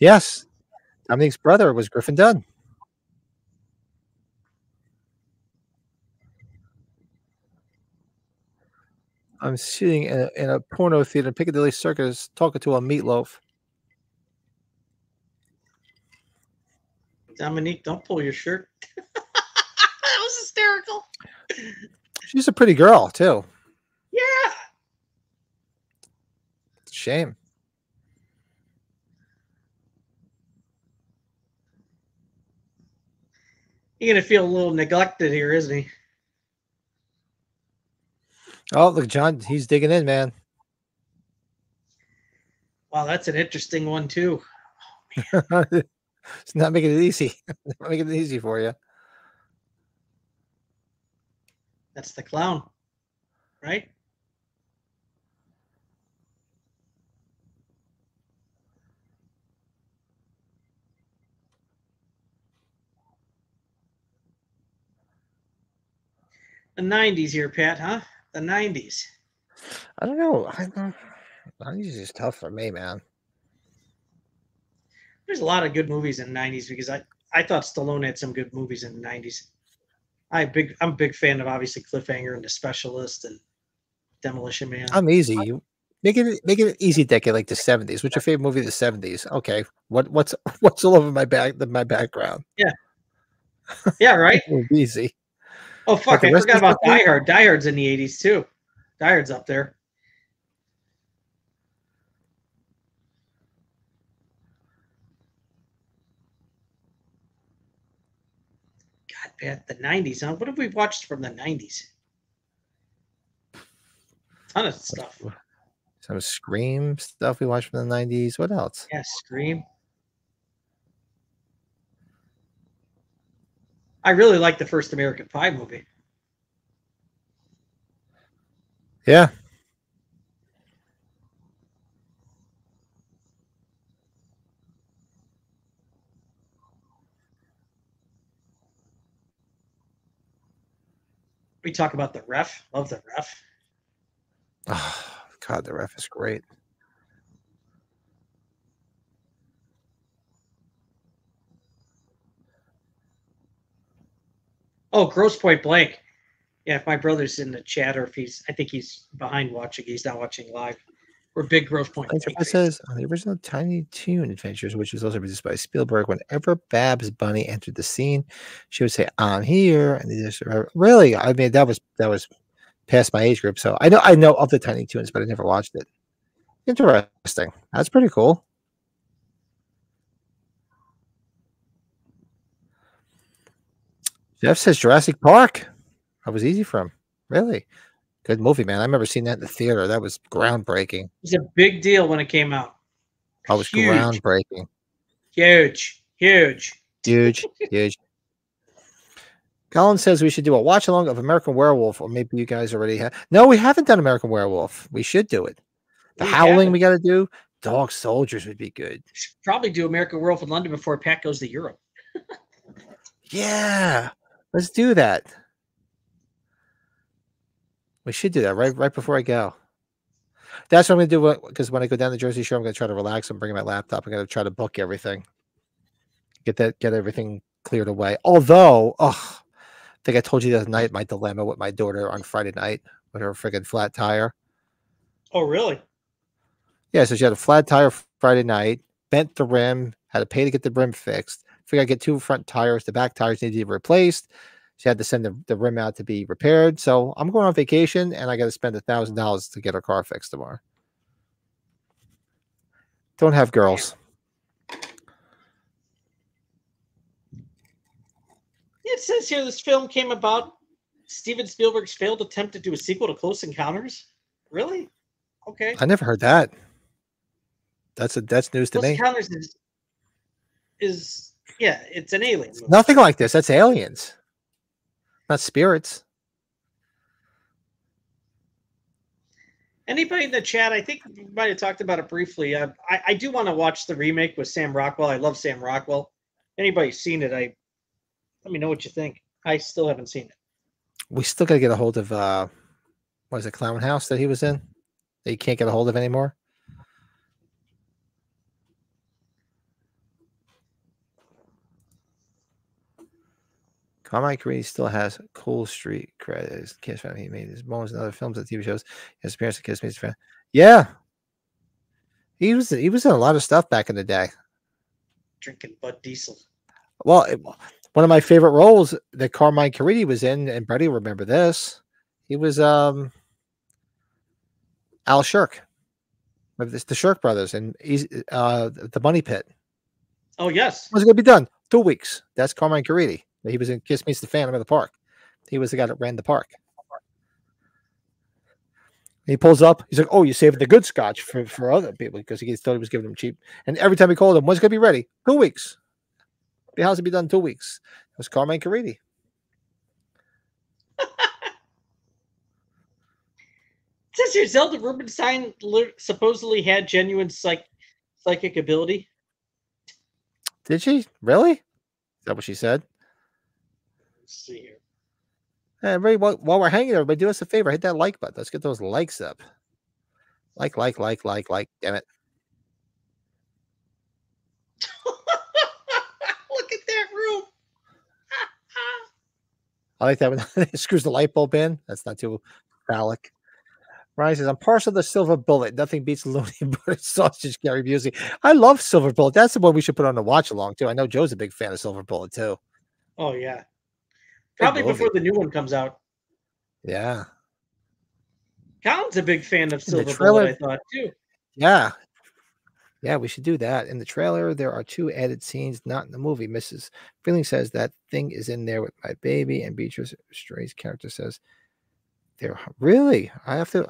Yes. Dominique's brother was Griffin Dunne. I'm sitting in a porno theater in Piccadilly Circus talking to a meatloaf. Dominique, don't pull your shirt. That was hysterical. She's a pretty girl, too. Yeah. It's a shame. You're going to feel a little neglected here, isn't he? Oh, look, John, he's digging in, man. Wow, that's an interesting one, too. It's not making it easy. Not making it easy for you. That's the clown, right? The 90s here, Pat, huh? The 90s. I don't know. I don't. 90s is tough for me, man. There's a lot of good movies in the 90s because I thought Stallone had some good movies in the 90s. I'm a big fan of obviously Cliffhanger and The Specialist and Demolition Man. I'm easy. You make it an easy decade like the 70s. What's your favorite movie of the 70s? Okay. What's all over my background? Yeah. Yeah, right? Easy. Oh fuck, I forgot about Die Hard. Die Hard's in the 80s too. Die Hard's up there. God, Pat, the 90s, huh? What have we watched from the 90s? Ton of stuff. Some Scream stuff we watched from the 90s. What else? Yeah, Scream. I really like the first American Pie movie. Yeah. We talk about The Ref. Love The Ref. Oh, God, The Ref is great. Oh, Grosse Point Blank. Yeah, if my brother's in the chat or if I think he's behind watching, he's not watching live. We're big Grosse Point Blank It says on the original Tiny Toon Adventures, which was also produced by Spielberg, whenever Babs Bunny entered the scene, she would say, "I'm here," and they just really. I mean, that was past my age group, so I know of the Tiny Toons, but I never watched it. Interesting. That's pretty cool. Jeff says Jurassic Park. That was easy for him. Really good movie, man. I remember seeing that in the theater. That was groundbreaking. It was a big deal when it came out. That was groundbreaking. Huge. Colin says we should do a watch along of American Werewolf, or maybe you guys already have. No, we haven't done American Werewolf. We should do it. The Howling we got to do. Dog Soldiers would be good. Should probably do American Werewolf in London before Pat goes to Europe. Yeah, let's do that. We should do that right before I go. That's what I'm going to do, because when I go down to Jersey Shore, I'm going to try to relax and bring my laptop. I'm going to try to book everything. Get everything cleared away. Although, I think I told you the other night my dilemma with my daughter on Friday night with her friggin' flat tire. Oh, really? Yeah, so she had a flat tire Friday night, bent the rim, had to pay to get the rim fixed. Figured I'd get two front tires. The back tires needed to be replaced. She had to send the rim out to be repaired. So I'm going on vacation, and I got to spend $1,000 to get her car fixed tomorrow. Don't have girls. It says here this film came about Steven Spielberg's failed attempt to do a sequel to Close Encounters. Really? Okay. I never heard that. That's news to me. Close Encounters is yeah, it's an alien movie. Nothing like this. That's aliens, not spirits. Anybody in the chat? I think we might have talked about it briefly. I do want to watch the remake with Sam Rockwell. I love Sam Rockwell. Anybody seen it? Let me know what you think. I still haven't seen it. We still got to get a hold of what is it, Clown House that he was in that you can't get a hold of anymore. Carmine Caridi still has Cool Street credits. Kiss fan. He made his moments in other films and TV shows. His appearance in Kiss Me fan. Yeah, he was in a lot of stuff back in the day. Drinking Bud Diesel. Well, one of my favorite roles that Carmine Caridi was in, and Brady will remember this. He was Al Shirk, with the Shirk brothers, and he's the Money Pit. Oh yes. When's it going to be done? 2 weeks. That's Carmine Caridi. He was in Kiss Meets the Phantom of the Park. He was the guy that ran the park. He pulls up. He's like, "Oh, you saved the good scotch for other people," because he thought he was giving them cheap. And every time he called him, "When's it going to be ready?" 2 weeks. The house will be done in 2 weeks. It was Carmine Caridi. It says here Zelda Rubinstein supposedly had genuine psychic ability. Did she? Really? Is that what she said? Let's see here. Hey, everybody, while we're hanging, everybody, do us a favor. Hit that like button. Let's get those likes up. Like. Damn it. Look at that room. I like that when it screws the light bulb in. That's not too phallic. Ryan says, "I'm partial to the Silver Bullet. Nothing beats Looney Butter Sausage Gary Busey." I love Silver Bullet. That's the one we should put on the watch along, too. I know Joe's a big fan of Silver Bullet, too. Oh, yeah. Probably before the new one comes out. Yeah. Colin's a big fan of Silver trailer, Bullet, I thought, too. Yeah. Yeah, we should do that. In the trailer, there are 2 added scenes not in the movie. Mrs. Freeling says that thing is in there with my baby, and Beatrice Stray's character says, "They're really." I don't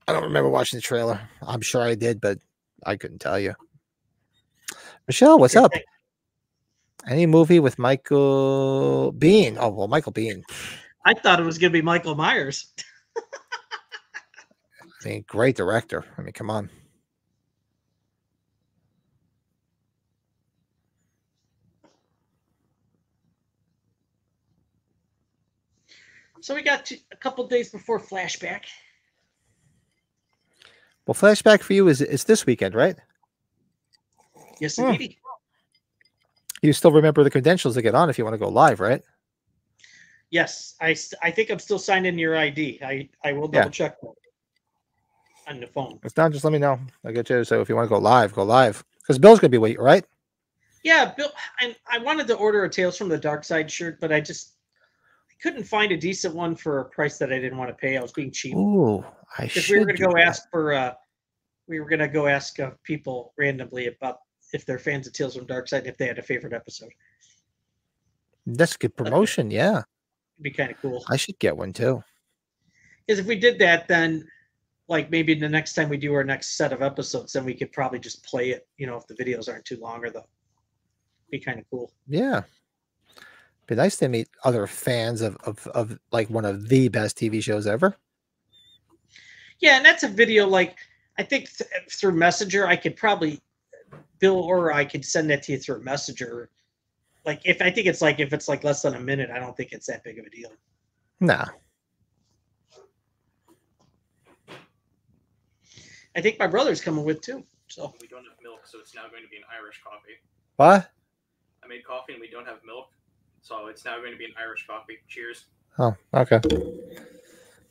remember watching the trailer. I'm sure I did, but I couldn't tell you. Michelle, what's up? Any movie with Michael Biehn? Oh, well, Michael Biehn. I thought it was going to be Michael Myers. I mean, great director. I mean, come on. So we got a couple days before Flashback. Well, Flashback for you is this weekend, right? Yes, indeed. You still remember the credentials to get on if you want to go live, right? Yes, I think I'm still signed in your ID. I will double check on the phone. If not, just let me know. I'll get you. So if you want to go live, because Bill's going to be waiting, right? Yeah, Bill. I wanted to order a Tales from the Dark Side shirt, but I couldn't find a decent one for a price that I didn't want to pay. I was being cheap. Ooh, I should. We were going to go ask for. We were going to go ask people randomly about if they're fans of Tales from Dark Side, if they had a favorite episode. That's good promotion. Yeah, it'd be kind of cool. I should get one too. Because if we did that, then like maybe the next time we do our next set of episodes, then we could probably just play it. You know, if the videos aren't too long, or though, be kind of cool. Yeah. Be nice to meet other fans of like one of the best TV shows ever. Yeah, and that's a video like I think through Messenger I could probably Bill or I could send that to you through Messenger. Like if it's like less than a minute, I don't think it's that big of a deal. Nah. I think my brother's coming with too. So we don't have milk, so it's now going to be an Irish coffee. What? I made coffee and we don't have milk. So it's now going to be an Irish coffee. Cheers. Oh, okay.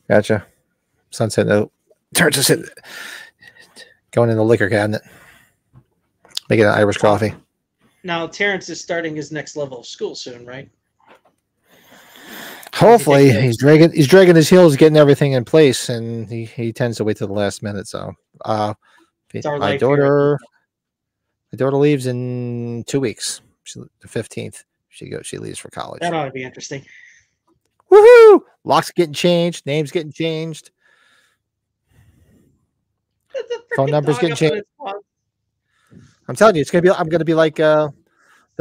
Gotcha. Sunset note. Turns us in. Going in the liquor cabinet. Making an Irish coffee. Now Terrence is starting his next level of school soon, right? Hopefully, he's dragging his heels, getting everything in place, and he tends to wait till the last minute. So, my daughter leaves in 2 weeks. The 15th. She leaves for college. That ought to be interesting. Woohoo! Locks getting changed, names getting changed, phone numbers getting changed. I'm telling you, I'm gonna be like the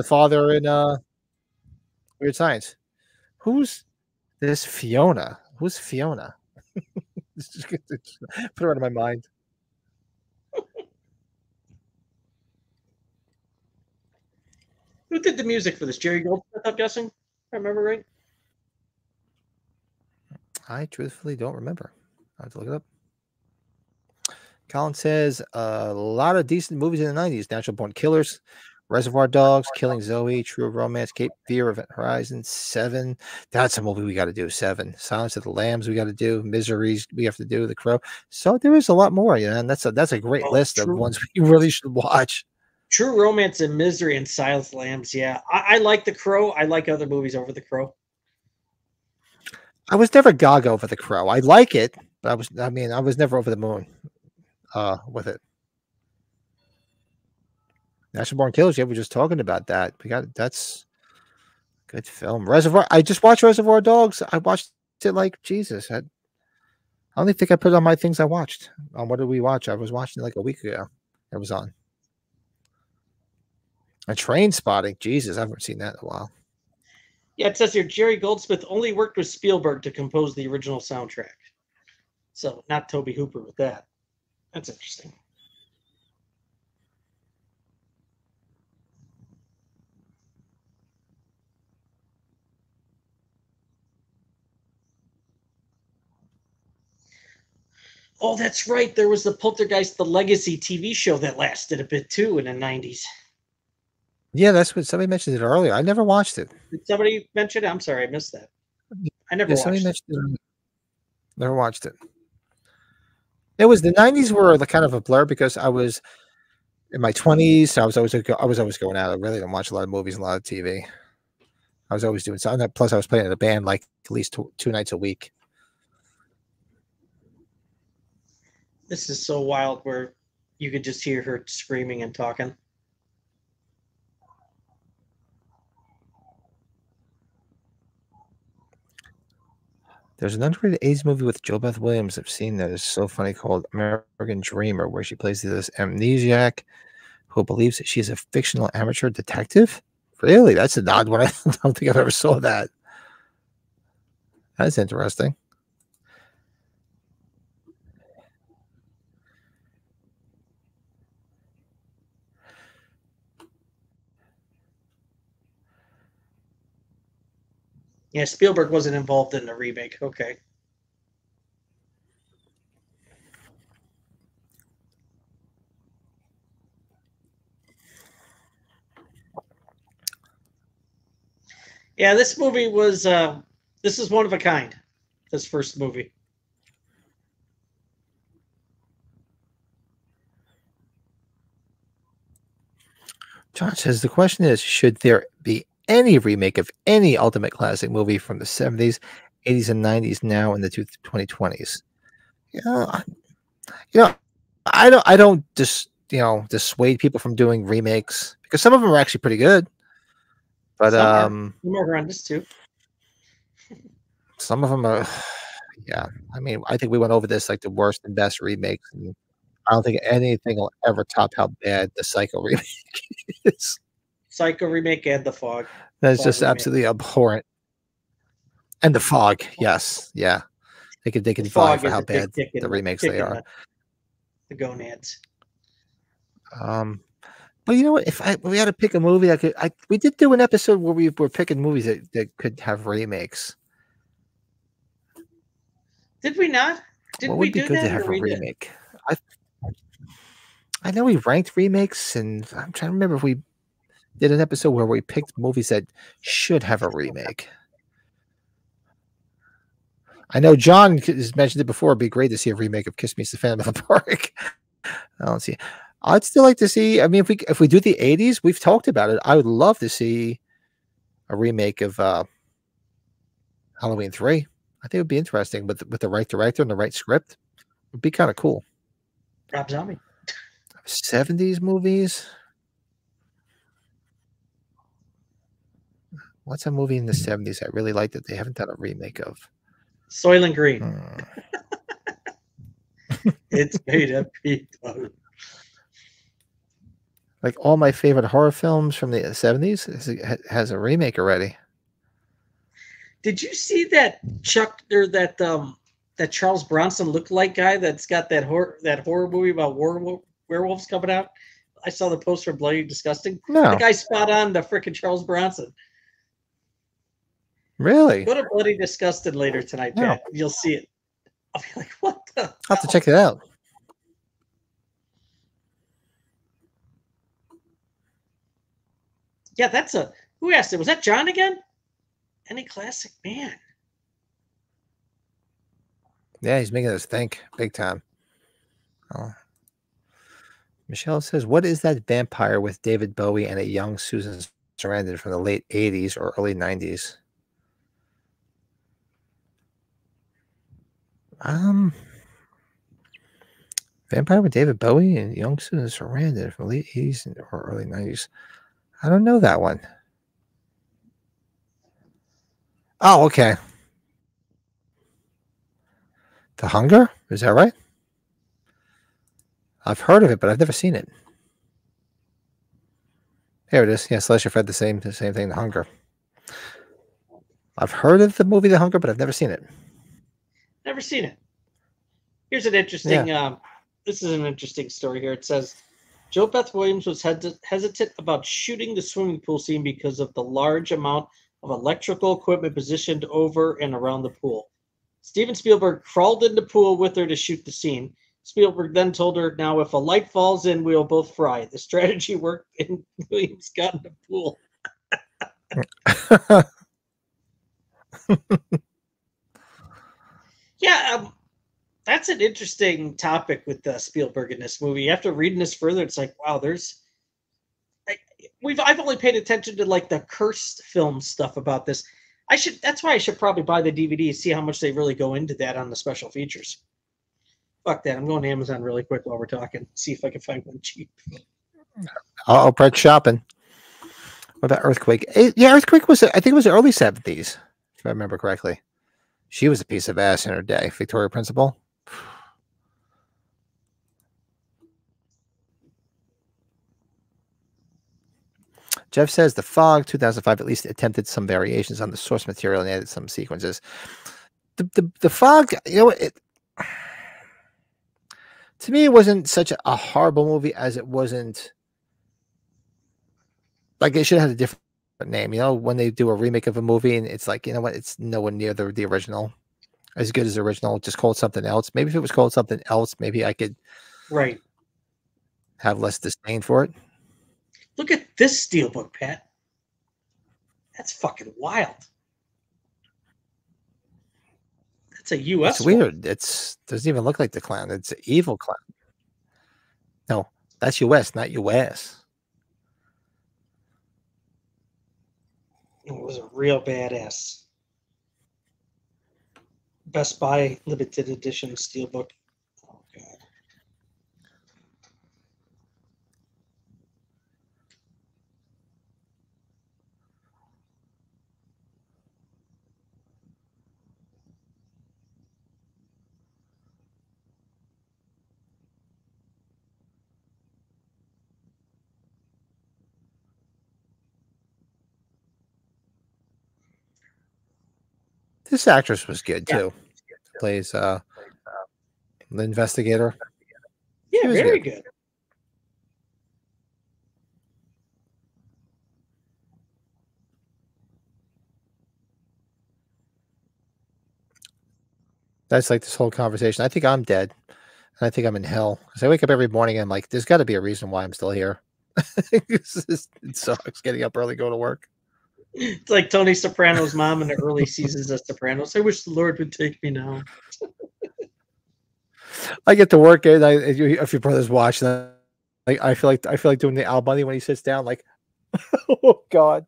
father in Weird Science. Who's this Fiona? Who's Fiona? Put her out of my mind. Who did the music for this? Jerry Goldsmith, I'm guessing. If I remember right. I truthfully don't remember. I have to look it up. Colin says a lot of decent movies in the 90s. Natural Born Killers Reservoir Dogs, Killing Zoe, True Romance, Cape Fear, Event Horizon, Seven. That's a movie we got to do. Seven. Silence of the Lambs we got to do. Miseries we have to do. The Crow. So there is a lot more, and that's a great list of ones we really should watch. True Romance and Misery and Silence of the Lambs. Yeah, I like The Crow. I like other movies over The Crow. I was never gaga over The Crow. I like it, but I was never over the moon with it. National Born Killers. Yeah, we were just talking about that. That's a good film. Reservoir. I just watched Reservoir Dogs. I watched it like Jesus. I don't even think I put it on my things I watched. What did we watch? I was watching it like a week ago. It was on. A Train Spotting. Jesus, I haven't seen that in a while. Yeah, it says here Jerry Goldsmith only worked with Spielberg to compose the original soundtrack. So not Toby Hooper with that. That's interesting. Oh, that's right. There was the Poltergeist, the Legacy TV show that lasted a bit too in the 90s. Yeah, that's what somebody mentioned it earlier. I never watched it. Did somebody mention it? I'm sorry, I missed that. I never watched it. Never watched it. It was the 90s were kind of a blur because I was in my 20s. So I was always going out. I really didn't watch a lot of movies and a lot of TV. I was always doing something. Plus, I was playing in a band like at least two nights a week. This is so wild where you could just hear her screaming and talking. There's an underrated 80s movie with JoBeth Williams I've seen that is so funny called American Dreamer, where she plays this amnesiac who believes that she's a fictional amateur detective. Really? That's an odd one. I don't think I've ever saw that. That's interesting. Yeah, Spielberg wasn't involved in the remake. Okay. Yeah, this movie was this is one of a kind. This first movie. John says the question is, should there be any remake of any ultimate classic movie from the 70s, 80s, and 90s now in the 2020s? I don't dissuade people from doing remakes because some of them are actually pretty good. But some are horrendous too. Some of them are, yeah. I mean, I think we went over this like the worst and best remakes, and I don't think anything will ever top how bad the Psycho remake is. Psycho remake and The Fog. That's just remake. Absolutely abhorrent. And The Fog, yes, yeah. They could vie for how bad the remakes they are. The gonads. But you know what? If we had to pick a movie, we did do an episode where we were picking movies that could have remakes. Did we not? What would be good to have a remake? I know we ranked remakes, and I'm trying to remember if we did an episode where we picked movies that should have a remake. I know John has mentioned it before. It'd be great to see a remake of Kiss Me, It's the Phantom of the Park. I don't see. I'd still like to see. I mean, if we do the 80s, we've talked about it. I would love to see a remake of Halloween 3. I think it would be interesting with the right director and the right script. It would be kind of cool. Rob Zombie. 70s movies. What's a movie in the 70s I really like that they haven't done a remake of? Soylent Green. It's made of people. Like all my favorite horror films from the 70s has a remake already. Did you see that that Charles Bronson lookalike guy that's got that horror movie about werewolves coming out? I saw the poster, Bloody Disgusting. No. The guy spot on the frickin' Charles Bronson. Really? Go to Bloody Disgusted later tonight, Pat. No. You'll see it. I'll be like, what the hell? I'll have to check it out. Yeah, that's a. Who asked it? Was that John again? Any classic man? Yeah, he's making us think big time. Oh. Michelle says, "What is that vampire with David Bowie and a young Susan Sarandon from the late '80s or early '90s?" Vampire with David Bowie and young Susan Sarandon from the late '80s or early '90s. I don't know that one. Oh, okay. The Hunger? Is that right? I've heard of it, but I've never seen it. Here it is. Yeah, Slasher Fred, the same thing, The Hunger. I've heard of the movie The Hunger, but I've never seen it. Never seen it. Here's an interesting. This is an interesting story here. It says, Jo Beth Williams was hesitant about shooting the swimming pool scene because of the large amount of electrical equipment positioned over and around the pool. Steven Spielberg crawled in the pool with her to shoot the scene. Spielberg then told her, "Now, if a light falls in, we'll both fry." The strategy worked, and Williams got in the pool. Yeah, that's an interesting topic with Spielberg in this movie. After reading this further, it's like, wow, I've only paid attention to like the cursed film stuff about this. That's why I should probably buy the DVD and see how much they really go into that on the special features. Fuck that. I'm going to Amazon really quick while we're talking. See if I can find one cheap. Oh, Brett's shopping. What about Earthquake? Yeah, Earthquake I think it was the early 70s, if I remember correctly. She was a piece of ass in her day. Victoria Principal. Jeff says The Fog 2005 at least attempted some variations on the source material and added some sequences. The Fog, to me, it wasn't such a horrible movie as it wasn't. Like, it should have had a different name. When they do a remake of a movie and it's like, it's nowhere near the original, as good as the original. Just call it something else. Maybe if it was called something else, maybe I could have less disdain for it. Look at this steelbook, Pat. That's fucking wild. That's a U.S. It's weird. It doesn't even look like the clown. It's an evil clown. No, that's U.S., not U.S. It was a real badass. Best Buy limited edition steelbook. Oh, God. This actress was good too. Plays the investigator. Yeah, very good. That's like this whole conversation. I think I'm dead. And I think I'm in hell. Because I wake up every morning and I'm like, there's got to be a reason why I'm still here. It sucks getting up early, go to work. It's like Tony Soprano's mom in the early seasons of Sopranos. I wish the Lord would take me now. I get to work and if your brothers watch that, I feel like doing the Al Bundy when he sits down, like, oh God.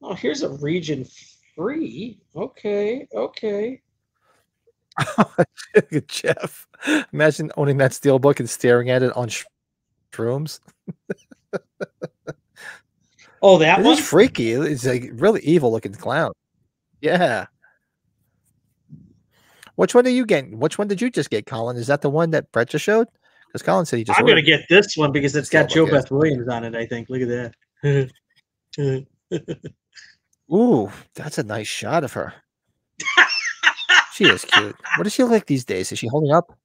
Oh, here's a region free. Okay. Jeff, imagine owning that steelbook and staring at it on shrooms. Oh, that one? It's freaky. It's like really evil looking clown. Yeah. Which one are you getting? Which one did you just get, Colin? Is that the one that Brett just showed? Because Colin said he just. I'm going to get this one because it's got Jo Steelbook, Beth Williams on it, I think. Look at that. Ooh, that's a nice shot of her. She is cute. What does she look like these days? Is she holding up?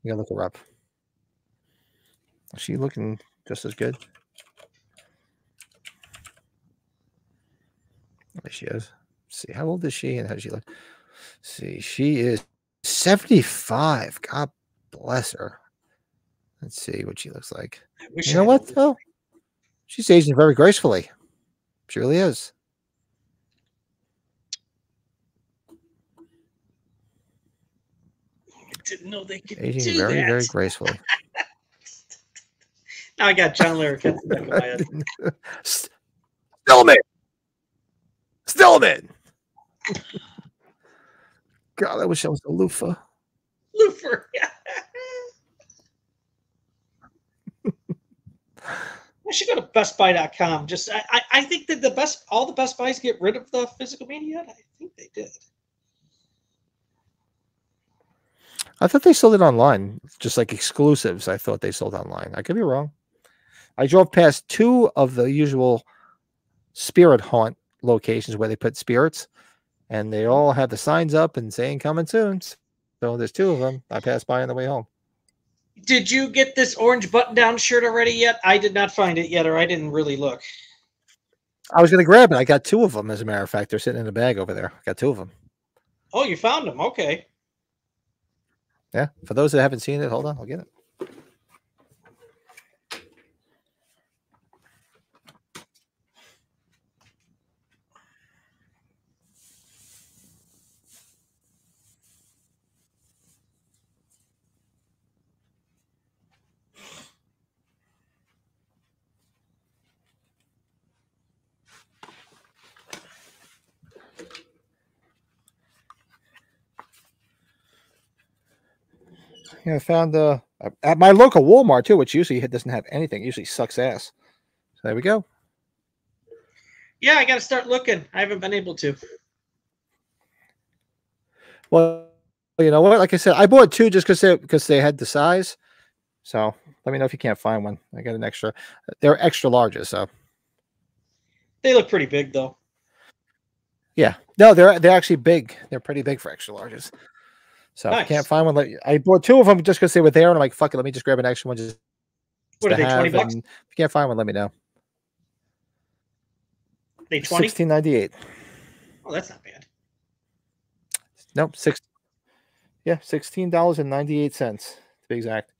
You gotta look her up. Is she looking just as good? There she is. Let's see, how old is she and how does she look? Let's see, she is 75. God bless her. Let's see what she looks like. I wish You I know had what, a though? She's aging very gracefully. She really is. I didn't know they could Aging do very, that. very gracefully. Now I got John Larroquette in the back of my head. Stillman! Stillman! God, I wish I was a loofah. Lufer. I should go to BestBuy.com. Just I think that all the Best Buys get rid of the physical media. I think they did. I thought they sold it online, just like exclusives. I thought they sold online. I could be wrong. I drove past 2 of the usual spirit haunt locations where they put spirits, and they all have the signs up and saying coming soon. So there's 2 of them. I passed by on the way home. Did you get this orange button-down shirt already yet? I did not find it yet, or I didn't really look. I was going to grab it. I got 2 of them, as a matter of fact. They're sitting in a bag over there. I got 2 of them. Oh, you found them. Okay. Yeah. For those that haven't seen it, hold on. I'll get it. Yeah, I found at my local Walmart too, which usually doesn't have anything. It usually sucks ass. So there we go. Yeah, I got to start looking. I haven't been able to. Well, you know what? Like I said, I bought 2 just because they had the size. So let me know if you can't find one. I got an extra. They're extra larges, so They look pretty big, though. yeah. No, they're actually big. They're pretty big for extra larges. So if Nice. you can't find one, I bought 2 of them just because they were there, and I'm like, fuck it, let me just grab an extra one. Just What are they, 20 bucks? If you can't find one, let me know. They 20? $16.98. Oh, that's not bad. Nope, $16.98 to be exact.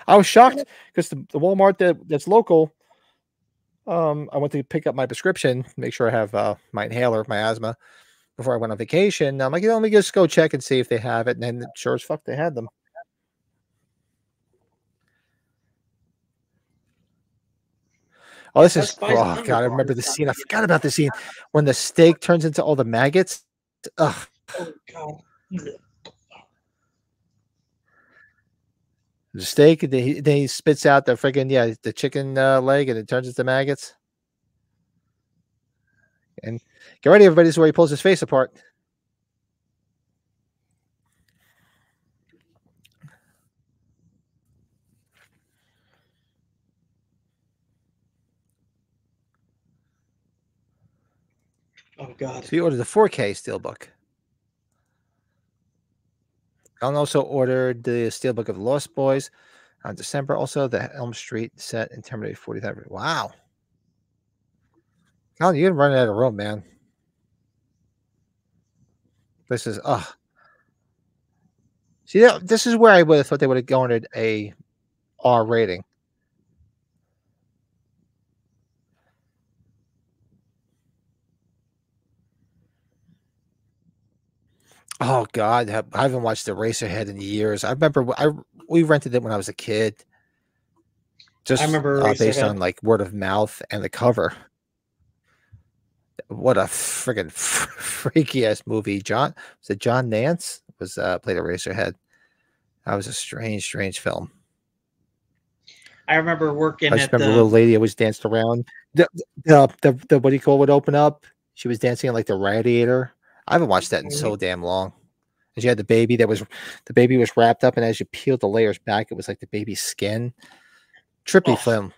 I was shocked because the Walmart that's local. I went to pick up my prescription, make sure I have my inhaler, my asthma, before I went on vacation. I'm like, let me just go check and see if they have it. And then sure as fuck, they had them. Oh, this is, oh God, I remember the scene. I forgot about the scene when the steak turns into all the maggots. Ugh. Oh, God. The steak, then he spits out the friggin', the chicken leg, and it turns into maggots. And get ready, everybody. This is where he pulls his face apart. Oh, God. So he ordered the 4K Steelbook. Alan also ordered the Steelbook of the Lost Boys on December. Also, the Elm Street set in Terminator 45. Wow. Alan, you're running out of room, man. This is, See, this is where I would have thought they would have garnered a R rating. Oh God, I haven't watched Eraserhead in years. I remember we rented it when I was a kid. Just I remember based Eraserhead. on like word of mouth and the cover. What a friggin' freaky ass movie! John Nance was played Eraserhead. That was a strange film. I remember working I just remember the little lady always danced around. The what do you call it would open up? She was dancing in like the radiator. I haven't watched that in so damn long. And she had the baby the baby was wrapped up, and as you peeled the layers back, it was like the baby's skin. Trippy film.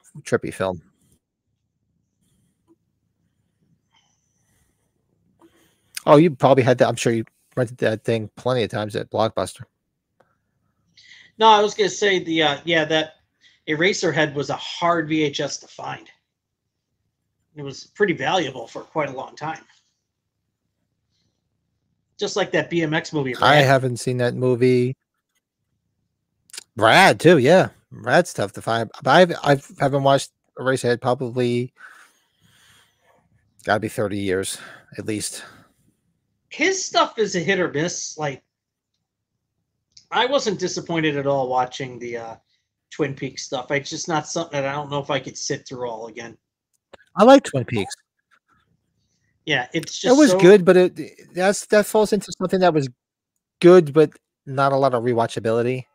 Oh, you probably had that. I'm sure you rented that thing plenty of times at Blockbuster. No, I was gonna say that Eraserhead was a hard VHS to find. It was pretty valuable for quite a long time. Just like that BMX movie. I haven't seen that movie. Rad too, yeah. Rad's tough to find. But I haven't watched Eraserhead probably gotta be 30 years at least. His stuff is a hit or miss. Like, I wasn't disappointed at all watching the Twin Peaks stuff. It's just not something that I don't know if I could sit through all again. I like Twin Peaks. Yeah, it's It just was so good, but that falls into something that was good, but not a lot of rewatchability.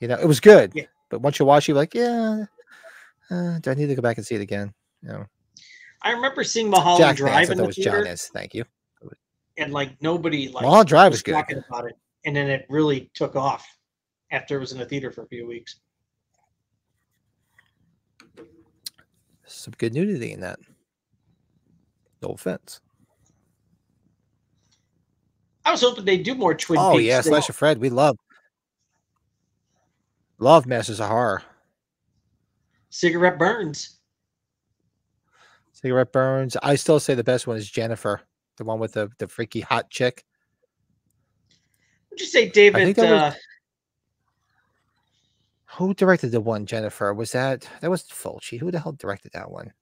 You know, it was good, Yeah. but once you watch, you're like, yeah, do I need to go back and see it again? You know, I remember seeing Mulholland Jack Drive Vance, I in thought the it was John theater, is. Thank you. and like nobody like Mulholland Drive was was good. talking about it, and then it really took off after it was in the theater for a few weeks. Some good nudity in that. No offense. I was hoping they'd do more Twin Oh Peaks. yeah, They- Slasher Fred, we love Masters of Horror. Cigarette Burns. Cigarette Burns. I still say the best one is Jennifer, the one with the freaky hot chick. Would you say I David? think that was who directed the one, Jennifer? Was that was Fulci? Who the hell directed that one?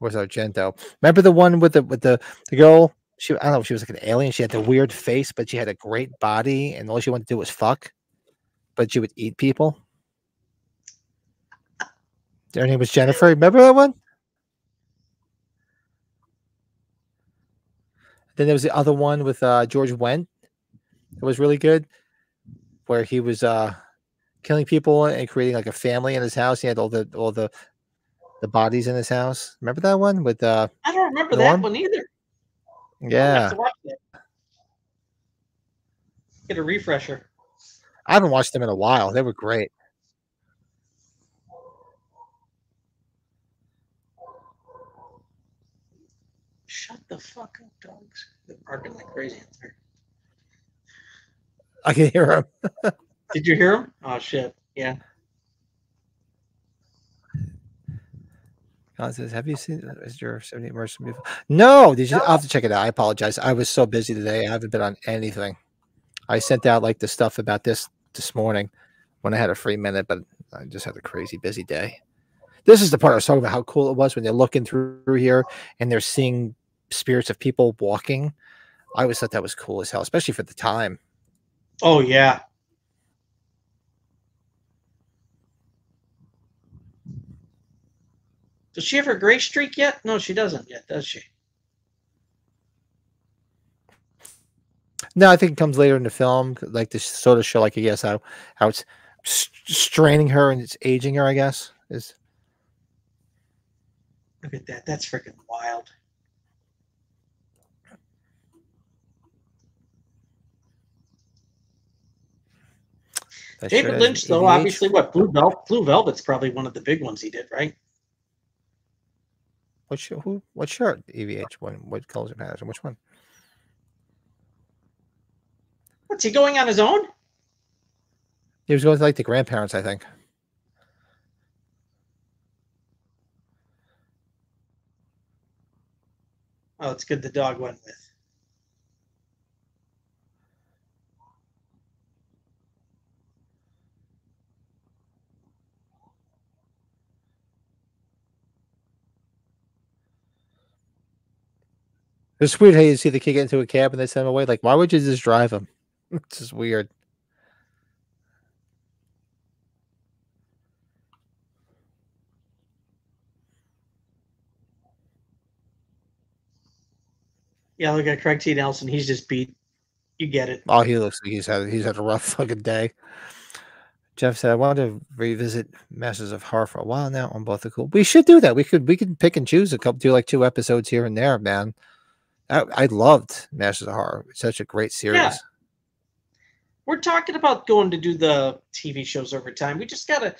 Was Argento? Remember the one with the girl? She, I don't know if she was like an alien. She had the weird face, but she had a great body, and all she wanted to do was fuck. But she would eat people. Her name was Jennifer. Remember that one? Then there was the other one with George Wendt. It was really good, where he was killing people and creating like a family in his house. He had all the bodies in his house. Remember that one with I don't remember Norm? that one either. I'll have Yeah. to watch that. Get a refresher. I haven't watched them in a while. They were great. Shut the fuck up, dogs. They're barking like crazy out there. I can hear him. Did you hear them? Oh shit! Yeah. God says, "Have you seen? Is your 70 immersion movie?" No. Did you? I'll have to check it out. I apologize. I was so busy today. I haven't been on anything. I sent out like the stuff about this morning when I had a free minute, but I just had a crazy busy day. This is the part I was talking about. How cool it was when they're looking through here and they're seeing spirits of people walking. I always thought that was cool as hell, especially for the time. Oh yeah. Does she have her gray streak yet? No, she doesn't yet, does she? No, I think it comes later in the film, like to sort of show, like, I guess how it's straining her and it's aging her. I guess is. Look at that. That's freaking wild. David Lynch, though, obviously, what Blue Velvet's probably one of the big ones he did, right? What shirt? EVH. What colors it has, and which one? What's he going on his own? He was going to like the grandparents, I think. Oh, it's good the dog went with. It's weird how you see the kid get into a cab and they send him away. Like, why would you just drive him? It's just weird. Yeah, look at Craig T. Nelson. He's just beat. You get it. Oh, he looks like he's had a rough fucking day. Jeff said, "I want to revisit Masters of Horror for a while now on both the cool." We should do that. We could pick and choose do like 2 episodes here and there, man. I loved Masters of Horror. It's such a great series. Yeah. We're talking about going to do the TV shows over time. We just gotta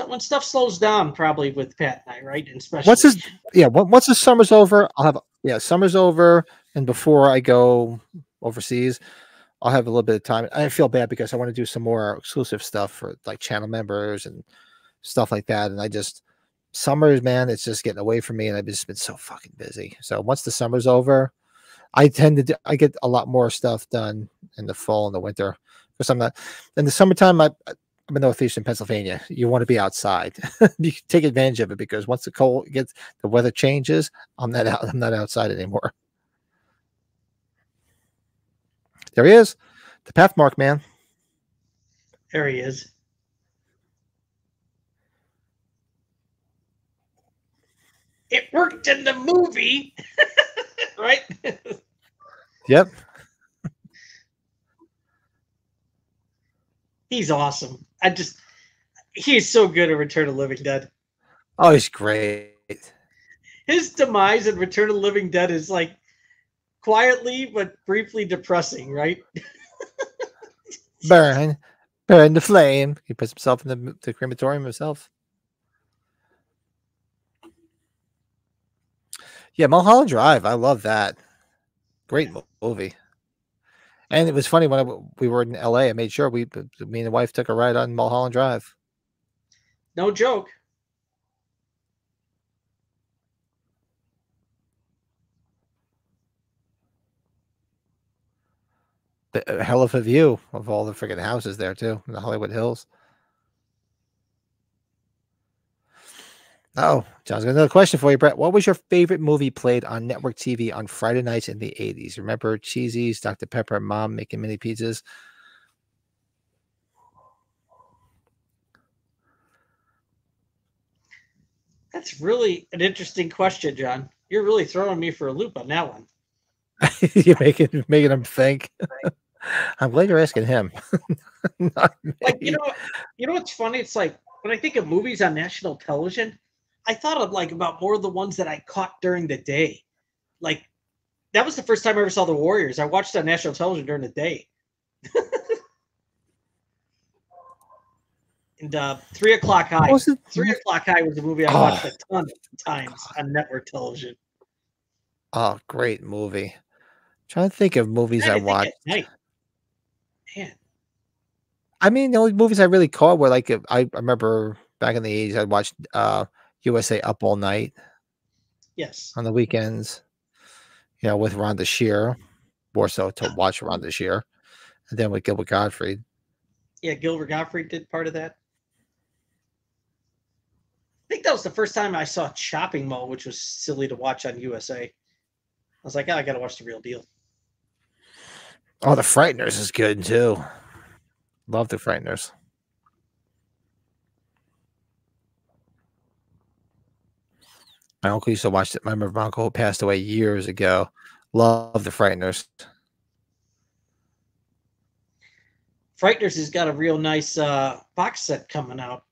when stuff slows down, probably with Pat and I, right? And especially once the summer's over, summer's over, and before I go overseas, I'll have a little bit of time. I feel bad because I want to do some more exclusive stuff for like channel members and stuff like that. And summers, man, it's just getting away from me, and I've just been so fucking busy. So once the summer's over, I tend to I get a lot more stuff done in the fall and the winter because I'm not in the summertime. I'm in northeastern Pennsylvania. You want to be outside. You can take advantage of it because once the weather changes, I'm not outside anymore. There he is, the Pathmark man. There he is. It worked in the movie, right? Yep. He's awesome. He's so good at Return of the Living Dead. Oh, he's great. His demise in Return of the Living Dead is like quietly but briefly depressing, right? Burn the flame. He puts himself in the crematorium himself. Yeah, Mulholland Drive. I love that. Great movie. And it was funny when we were in LA. I made sure me and the wife took a ride on Mulholland Drive. No joke. A hell of a view of all the freaking houses there too, in the Hollywood Hills. Oh, John's got another question for you, Brett. What was your favorite movie played on network TV on Friday nights in the 80s? Remember Cheesies, Dr. Pepper, and Mom making mini pizzas? That's really an interesting question, John. You're really throwing me for a loop on that one. You're making him think. I'm glad you're asking him. Like, you know what's funny? It's like when I think of movies on national television, I thought of like about more of the ones that I caught during the day. Like that was the first time I ever saw The Warriors. I watched it on national television during the day. And 3 O'Clock High. 3 O'Clock High was a movie I watched a ton of times on network television. Oh, great movie. Trying to think of movies I watched. Man. I mean, the only movies I really caught were like I remember back in the 80s, I watched USA Up All Night. Yes. On the weekends, with Rhonda Shear, more so to watch Rhonda Shear, and then with Gilbert Gottfried. Yeah, Gilbert Gottfried did part of that. I think that was the first time I saw Chopping Mall, which was silly to watch on USA. I was like, I got to watch The Real Deal. Oh, The Frighteners is good too. Love The Frighteners. My uncle used to watch it. I remember my uncle who passed away years ago. Love The Frighteners. Frighteners has got a real nice box set coming out.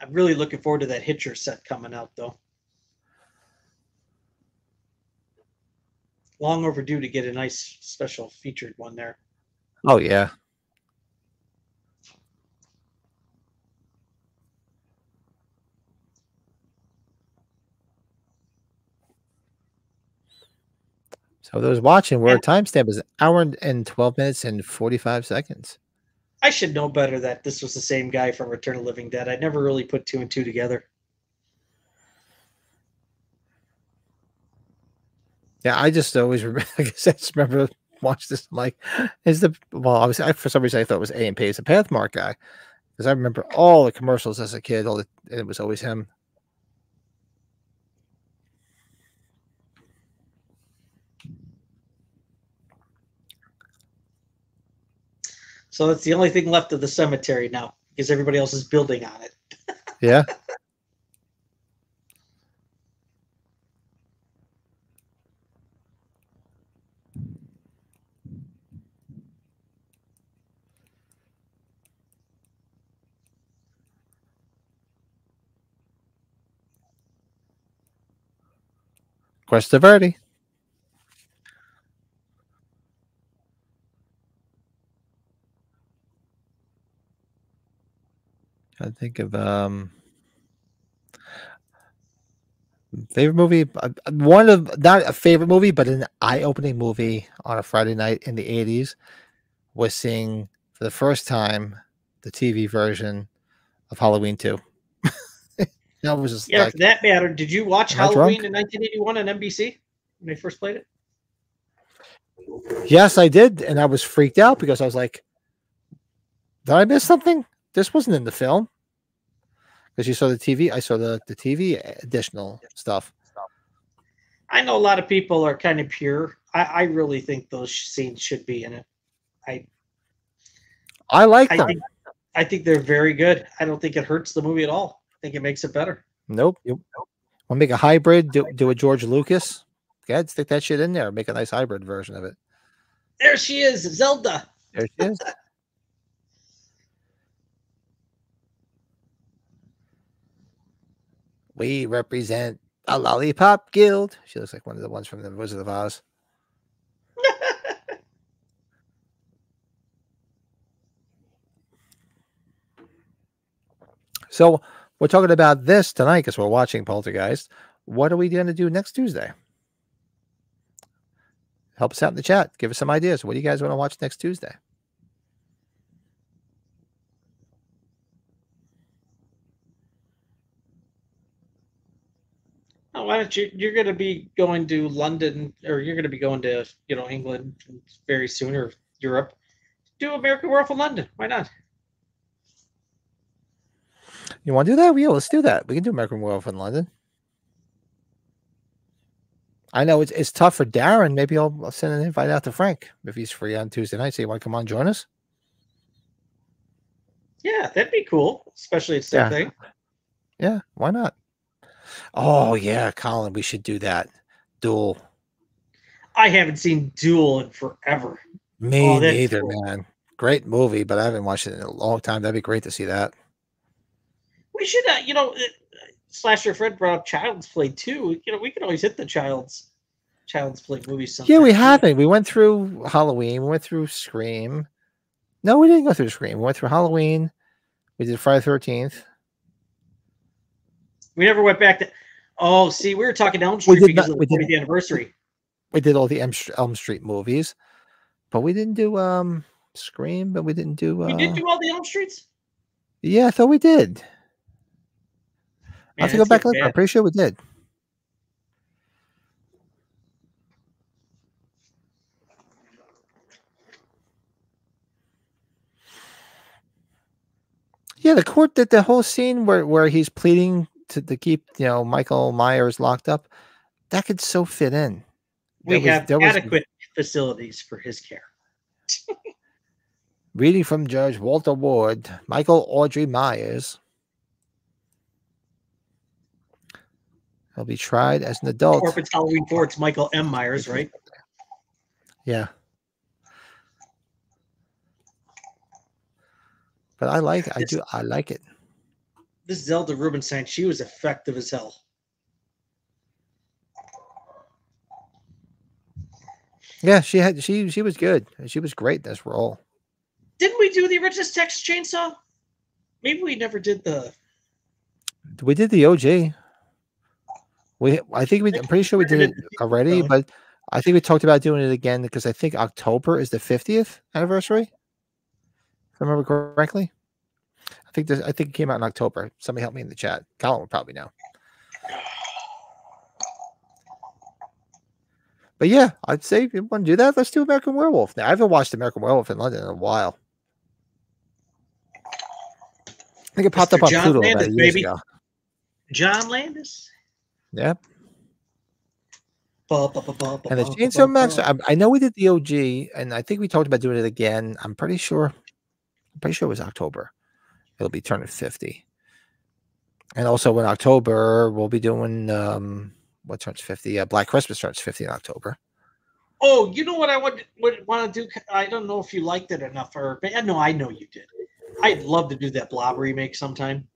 I'm really looking forward to that Hitcher set coming out, though. Long overdue to get a nice special featured one there. Oh, yeah. So those watching, where timestamp is 1 hour and 12 minutes and 45 seconds. I should know better that this was the same guy from Return of the Living Dead. I never really put 2 and 2 together. Yeah, I just always remember. I guess I just remember watch this. I'm like, for some reason I thought it was A&P. It's a Pathmark guy because I remember all the commercials as a kid. And it was always him. So that's the only thing left of the cemetery now because everybody else is building on it. Yeah. Questa Verde. I think of favorite movie. One of not a favorite movie, but an eye-opening movie on a Friday night in the 80s was seeing for the first time the TV version of Halloween 2. That was just Yeah, like, for that matter, did you watch am I Halloween drunk? in 1981 on NBC when they first played it? Yes, I did, and I was freaked out because I was like, "Did I miss something? This wasn't in the film." Because you saw the TV, I saw the TV additional stuff. I know a lot of people are kind of pure. I really think those scenes should be in it. I I like I them. think I think they're very good. I don't think it hurts the movie at all. I think it makes it better. Nope. You want to make a hybrid? Do a George Lucas? Yeah, stick that shit in there. Make a nice hybrid version of it. There she is, Zelda. There she is. We represent a lollipop guild. She looks like one of the ones from the Wizard of Oz. So we're talking about this tonight because we're watching Poltergeist. What are we going to do next Tuesday? Help us out in the chat. Give us some ideas. What do you guys want to watch next Tuesday? Oh, why don't you? You're going to be going to London, or you're going to be going to England very soon, or Europe. Do American Werewolf in London. Why not? You want to do that? Yeah, let's do that. We can do American Werewolf in London. I know it's tough for Darren. Maybe I'll send an invite out to Frank if he's free on Tuesday night. So you want to come on, join us? Yeah, that'd be cool. Especially it's their thing. Yeah, why not? Oh yeah, Colin, we should do that. Duel. I haven't seen Duel in forever. Me neither, man. Great movie, but I haven't watched it in a long time. That'd be great to see that. We should, Slasher Fred brought up Child's Play too. We can always hit the Child's Play movies sometime. Yeah, we haven't. We went through Halloween. We went through Scream. No, we didn't go through Scream. We went through Halloween. We did Friday the 13th. We never went back to. Oh, see, we were talking Elm Street because of the 40th anniversary. We did all the Elm Street movies, but we didn't do Scream. But we didn't do. We did do all the Elm Streets. Yeah, I thought we did. I have to go back and look. Bad. I'm pretty sure we did. Yeah, the court did the whole scene where he's pleading to keep Michael Myers locked up. That could so fit in. We have adequate facilities for his care. Reading from Judge Walter Ward, Michael Audrey Myers. He'll be tried as an adult. Or if it's Halloween 4, it's Michael M. Myers, right? Yeah. But I like it. This Zelda Rubinstein, she was effective as hell. Yeah, she was good. She was great in this role. Didn't we do the original Texas Chainsaw? Maybe we never did the. We did the OG. I'm pretty sure we did it already, but I think we talked about doing it again because I think October is the 50th anniversary. If I remember correctly. I think it came out in October. Somebody help me in the chat. Colin would probably know. But yeah, I'd say if you want to do that, let's do American Werewolf. Now, I haven't watched American Werewolf in London in a while. I think it popped up on John Pluto Landis, about years baby. ago. John Landis. Yep. And the Chainsaw Max, I know we did the OG, and I think we talked about doing it again. I'm pretty sure it was October. It'll be turning 50. And also in October, we'll be doing what turns 50? Black Christmas turns 50 in October. Oh, you know what I would want to do? I don't know if you liked it enough, no, I know you did. I'd love to do that Blob remake sometime.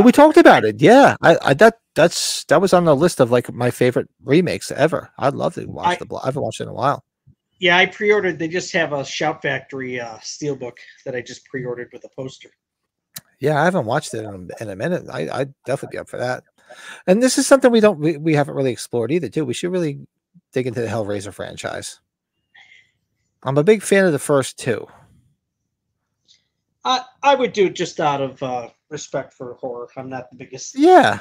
We talked about it. Yeah, that was on the list of like my favorite remakes ever. I'd love to watch the Blob. I haven't watched it in a while. Yeah, I pre-ordered. They just have a Shout Factory steelbook that I just pre-ordered with a poster. Yeah, I haven't watched it in a minute. I'd definitely be up for that. And this is something we haven't really explored either, too. We should really dig into the Hellraiser franchise. I'm a big fan of the first two. I would do it just out of respect for horror. I'm not the biggest. Yeah,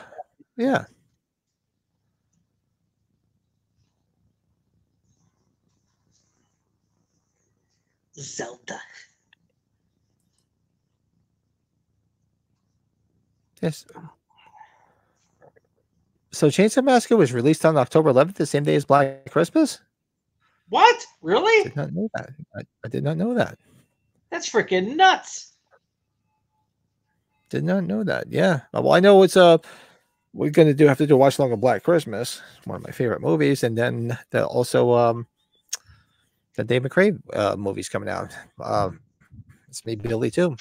yeah. Zelda. Yes. So Chainsaw Massacre was released on October 11th, the same day as Black Christmas? What? Really? Did not know that. I did not know that. That's freaking nuts. Did not know that. Yeah. Well, I know it's we're gonna have to do a watch along of Black Christmas, one of my favorite movies, and then also the Dave McRae movie's coming out. It's me, Billy too.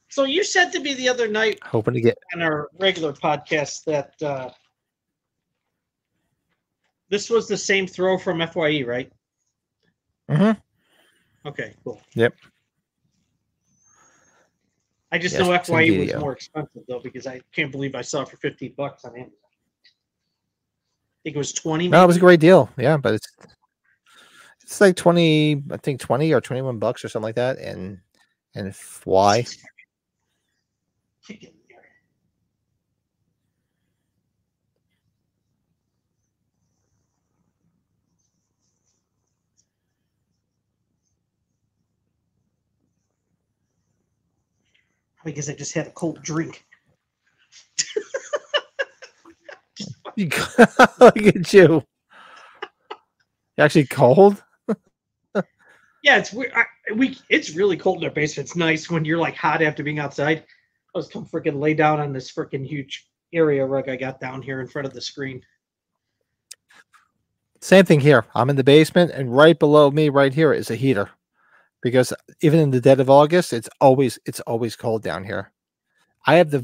So you said to me the other night Hoping to get on our regular podcast that this was the same throw from FYE, right? Mm-hmm. Okay, cool. Yep. I just Yes, know same FYE was video. more expensive though because I can't believe I saw it for $15 on Amazon. I think it was 20. No, it was a maybe? great deal. Yeah, but it's like 20, I think 20 or $21 or something like that. And why? Kick it here. Because I just had a cold drink. Look at you. You actually cold? Yeah, it's weird. It's really cold in our basement. It's nice when you're like hot after being outside. I was come freaking lay down on this freaking huge area rug I got down here in front of the screen. Same thing here. I'm in the basement, and right below me, right here, is a heater. Because even in the dead of August, it's always cold down here. I have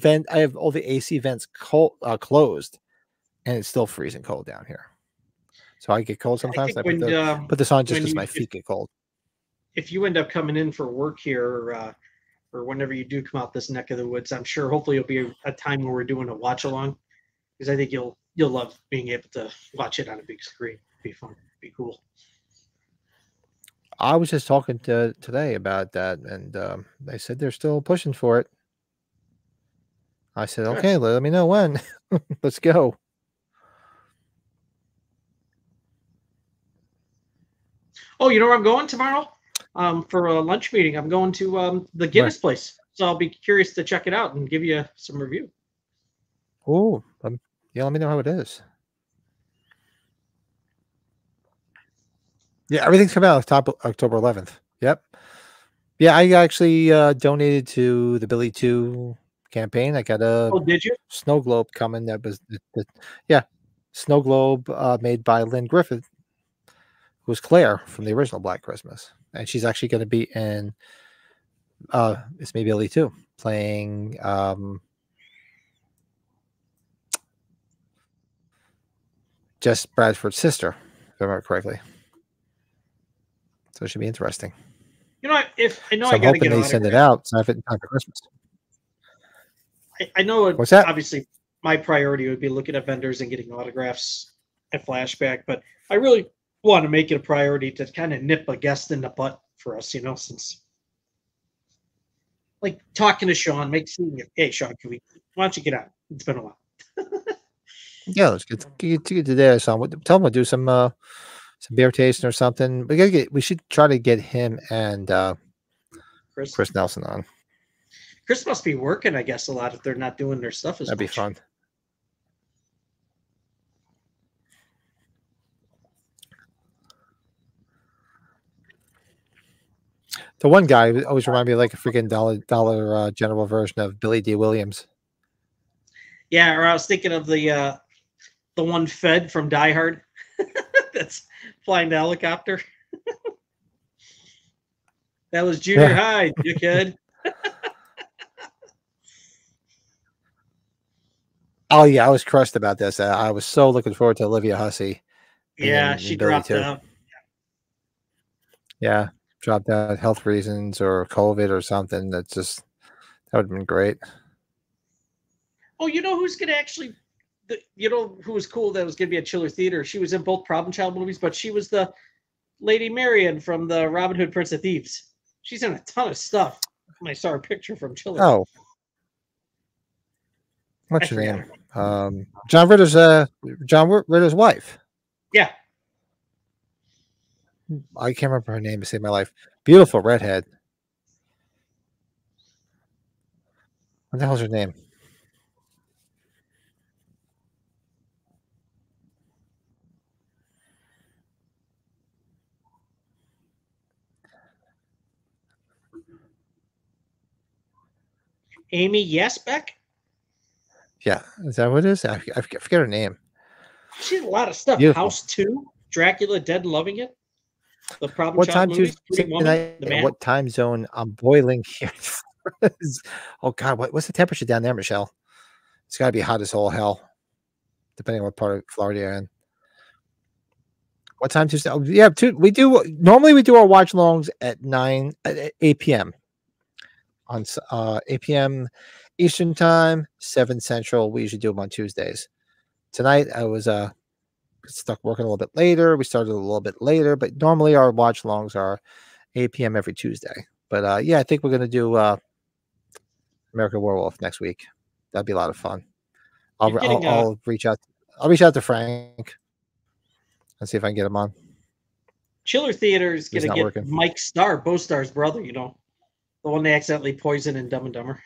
all the AC vents closed, and it's still freezing cold down here. So I get cold sometimes. I put this on just because my feet get cold. If you end up coming in for work here, or whenever you do come out this neck of the woods, I'm sure hopefully it'll be a time where we're doing a watch along, because I think you'll love being able to watch it on a big screen. It'd be fun. It'd be cool. I was just talking today about that, and they said they're still pushing for it. I said, Good. okay, let me know when. Let's go. Oh, you know where I'm going tomorrow? For a lunch meeting. I'm going to the Guinness place. So I'll be curious to check it out and give you some review. Oh, yeah, let me know how it is. Yeah, everything's coming out October 11th. Yep. Yeah, I actually donated to the Billy 2 campaign. I got a did you? snow globe coming. That was yeah, snow globe made by Lynn Griffith, who was Claire from the original Black Christmas, and she's actually going to be in It's Me, Billy 2, playing Jess Bradford's sister, if I remember correctly. So it should be interesting. You know, I'm I got to get hoping they send it out so I have it in time for Christmas. I know. What's that? Obviously, my priority would be looking at vendors and getting autographs at Flashback, but I really want to make it a priority to kind of nip a guest in the butt for us, since like talking to Sean, hey Sean, why don't you get out? It's been a while. Yeah, let's get to there. So tell him we'll do some beer tasting or something. We should try to get him and Chris Nelson on. Chris must be working, I guess, a lot if they're not doing their stuff as much. That'd be fun. The one guy always reminded me of like a freaking dollar general version of Billy D. Williams. Yeah, or I was thinking of the one Fed from Die Hard that's flying the helicopter. That was junior high, dickhead. Oh yeah, I was crushed about this. I was so looking forward to Olivia Hussey. Yeah, she dropped out. Yeah, dropped out, health reasons or COVID or something. That would have been great. Oh, you know who's gonna actually? Who was cool? That was gonna be at Chiller Theater. She was in both Problem Child movies, but she was the Lady Marian from the Robin Hood Prince of Thieves. She's in a ton of stuff. When I saw her picture from Chiller. Oh, I what's your forgot name? John Ritter's wife. Yeah. I can't remember her name to save my life. Beautiful redhead. What the hell's her name? Amy Yasbeck. Yeah, is that what it is? I forget her name. She's a lot of stuff. Beautiful. House 2, Dracula, Dead and Loving It, The Problem What Child time movie, Tuesday Pretty Woman, night? The And Man. what time zone? I'm boiling here. Oh God, what's the temperature down there, Michelle? It's got to be hot as all hell, depending on what part of Florida you're in. What time Tuesday? Oh, yeah, we do normally we do our watch longs at 8 p.m. on 8 p.m. Eastern time, 7 Central. We usually do them on Tuesdays. Tonight I was stuck working a little bit later. We started a little bit later, but normally our watch longs are 8 p.m. every Tuesday. But yeah, I think we're gonna do American Werewolf next week. That'd be a lot of fun. I'll reach out. I'll reach out to Frank and see if I can get him on. Chiller Theater is going He's to not get working. Mike Starr, Bo Starr's brother, you know, the one they accidentally poisoned in Dumb and Dumber.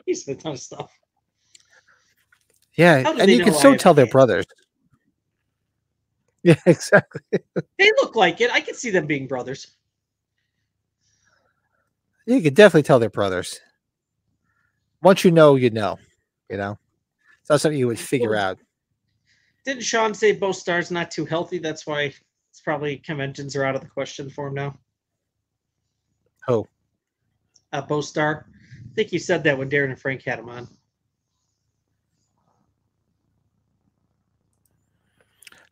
He's in a ton of stuff. Yeah, How do and they you can know I so have tell they're kids? brothers. Yeah, exactly. They look like it. I can see them being brothers. You can definitely tell they're brothers. Once you know, you know. You know, it's not something you would figure out. Didn't Sean say Bo Starr's not too healthy? That's why it's probably conventions are out of the question for him now. Oh, Bo Starr. I think you said that when Darren and Frank had him on.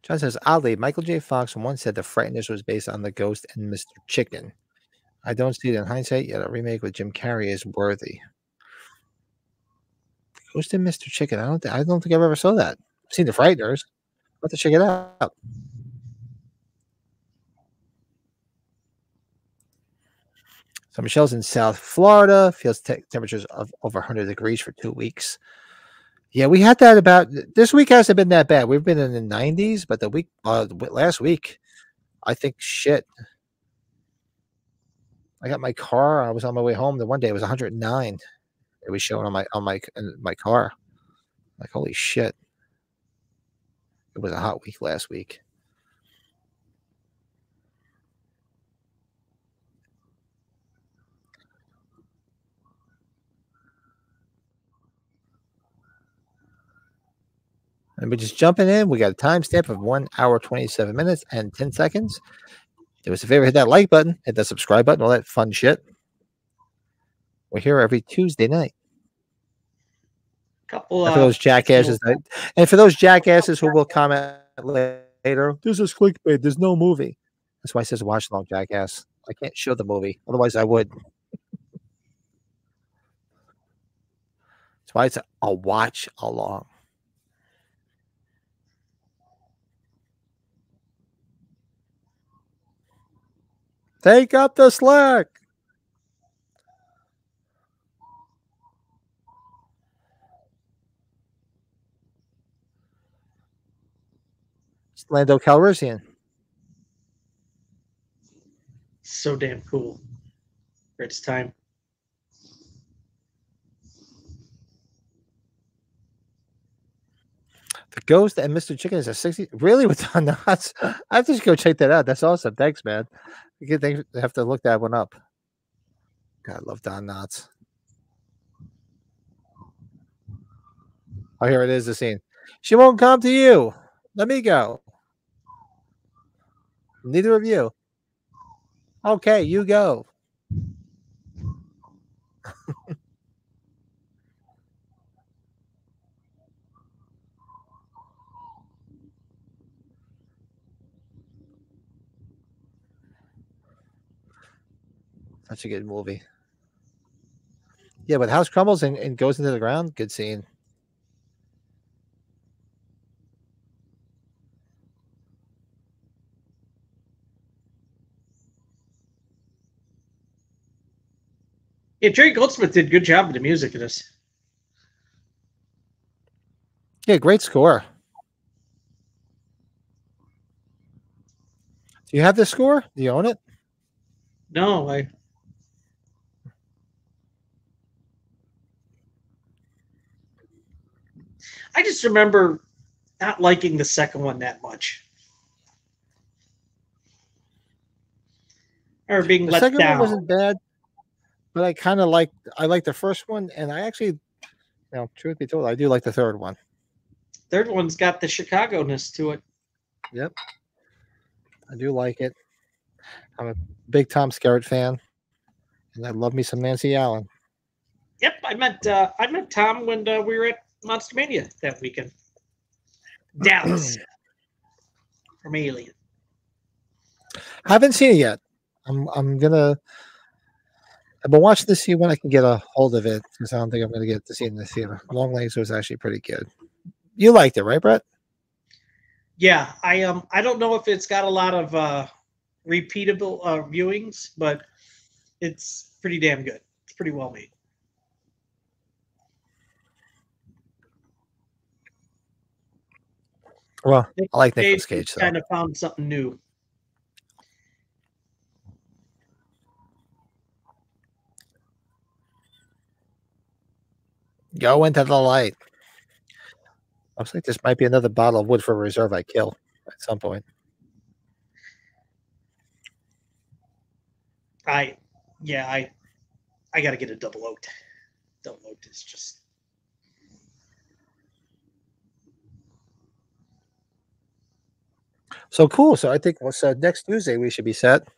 John says, oddly, Michael J. Fox once said The Frighteners was based on The Ghost and Mr. Chicken. I don't see it in hindsight, yet a remake with Jim Carrey is worthy. Ghost and Mr. Chicken. I don't think I've ever saw that. I've seen The Frighteners. I'll have to check it out. So Michelle's in South Florida. Feels temperatures of over 100 degrees for 2 weeks. Yeah, we had that about this week. Hasn't been that bad. We've been in the 90s, but the week last week, I think shit. I got my car. I was on my way home. The one day it was 109. It was showing on my car. Like holy shit! It was a hot week last week. And we're just jumping in. We got a timestamp of 1 hour, 27 minutes and 10 seconds. Do us a favor, hit that like button, hit that subscribe button, all that fun shit. We're here every Tuesday night. Couple and for those jackasses, who will comment later, this is clickbait. There's no movie. That's why it says watch along, jackass. I can't show the movie. Otherwise, I would. That's why it's a watch along. Take up the slack. It's Lando Calrissian. So damn cool for its time. The Ghost and Mr. Chicken is a 60. Really? With Don Knotts? I have to just go check that out. That's awesome. Thanks, man. I have to look that one up. God, I love Don Knotts. Oh, here it is, the scene. She won't come to you. Let me go. Neither of you. Okay, you go. Such a good movie. Yeah, but house crumbles and goes into the ground. Good scene. Yeah, Jerry Goldsmith did a good job with the music in this. Yeah, great score. Do you have the score? Do you own it? No, I just remember not liking the second one that much. Or being The let second one down. wasn't bad, but I liked the first one, and I actually, truth be told, I do like the third one. Third one's got the Chicago-ness to it. Yep, I do like it. I'm a big Tom Skerritt fan, and I love me some Nancy Allen. Yep, I met Tom when we were at Monster Mania that weekend. Dallas from Alien. Haven't seen it yet. I've been watching to see when I can get a hold of it because I don't think I'm going to get to see it in the theater. Long Legs was actually pretty good. You liked it, right, Brett? Yeah, I don't know if it's got a lot of repeatable viewings, but it's pretty damn good. It's pretty well made. Well, I like Nicolas Cage. So. Kind of found something new. Go into the light. Looks like this might be another bottle of Woodford Reserve I kill at some point. I got to get a double oak. Double oak is just. So cool. So I think next Tuesday we should be set.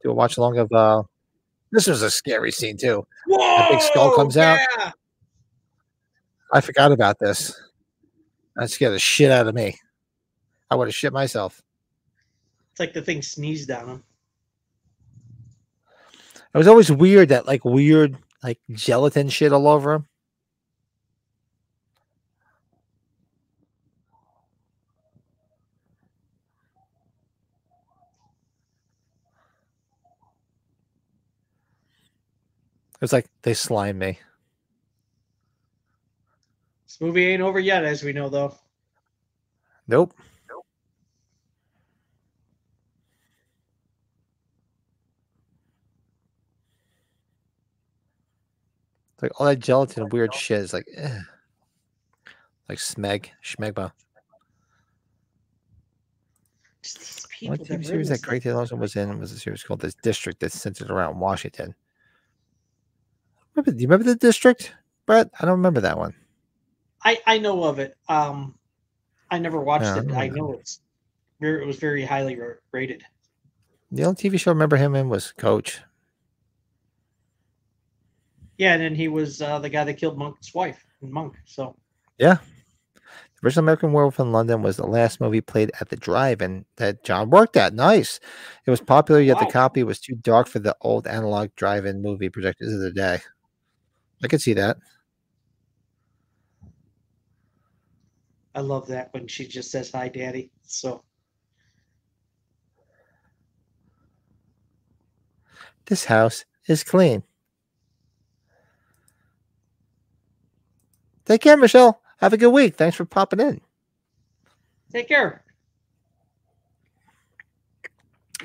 Do a watch along of. This was a scary scene too. Whoa! That big skull comes out. Yeah. I forgot about this. That scared the shit out of me. I would have shit myself. It's like the thing sneezed on him. It was always weird that weird gelatin shit all over him. It was like they slimed me. This movie ain't over yet, as we know, though. Nope. It's like all that gelatin weird shit is like schmegma. One TV series that Craig Taylor was in was a series called The District that's centered around Washington. Do you remember The District, Brett? I don't remember that one. I know of it. I never watched it. I know it was very highly rated. The only TV show I remember him in was Coach. Yeah, and then he was the guy that killed Monk's wife in Monk. So yeah. The Original American Werewolf in London was the last movie played at the drive-in that John worked at. Nice. It was popular, yet the copy was too dark for the old analog drive-in movie projectors of the day. I could see that. I love that when she just says hi, Daddy. So this house is clean. Take care, Michelle. Have a good week. Thanks for popping in. Take care.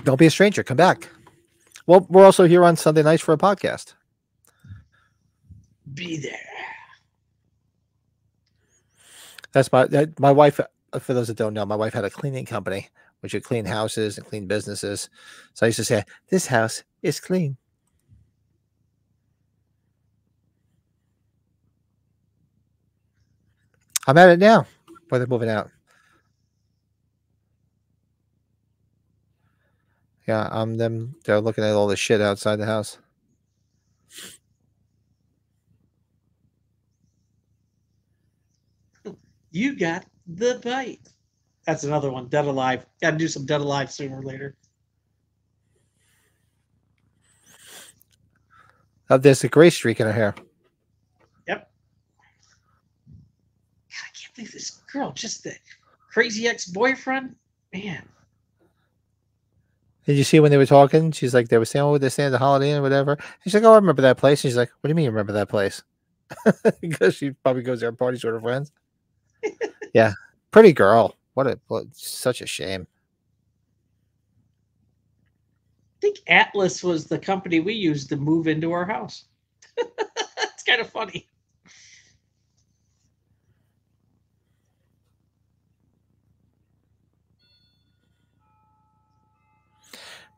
Don't be a stranger. Come back. Well, we're also here on Sunday nights for a podcast. Be there. That's my wife. For those that don't know, my wife had a cleaning company, which would clean houses and clean businesses. So I used to say, "This house is clean." I'm at it now. Where they're moving out. Yeah, they're looking at all the shit outside the house. You got the bite. That's another one. Dead Alive. Got to do some Dead Alive sooner or later. There's a gray streak in her hair. Yep. God, I can't believe this girl, just the crazy ex-boyfriend. Man. Did you see when they were talking? She's like, they were saying, oh, they're staying at the Holiday Inn or whatever. And she's like, oh, I remember that place. And she's like, what do you mean you remember that place? Because she probably goes there and parties with her friends. Yeah. Pretty girl. Such a shame. I think Atlas was the company we used to move into our house. It's kind of funny.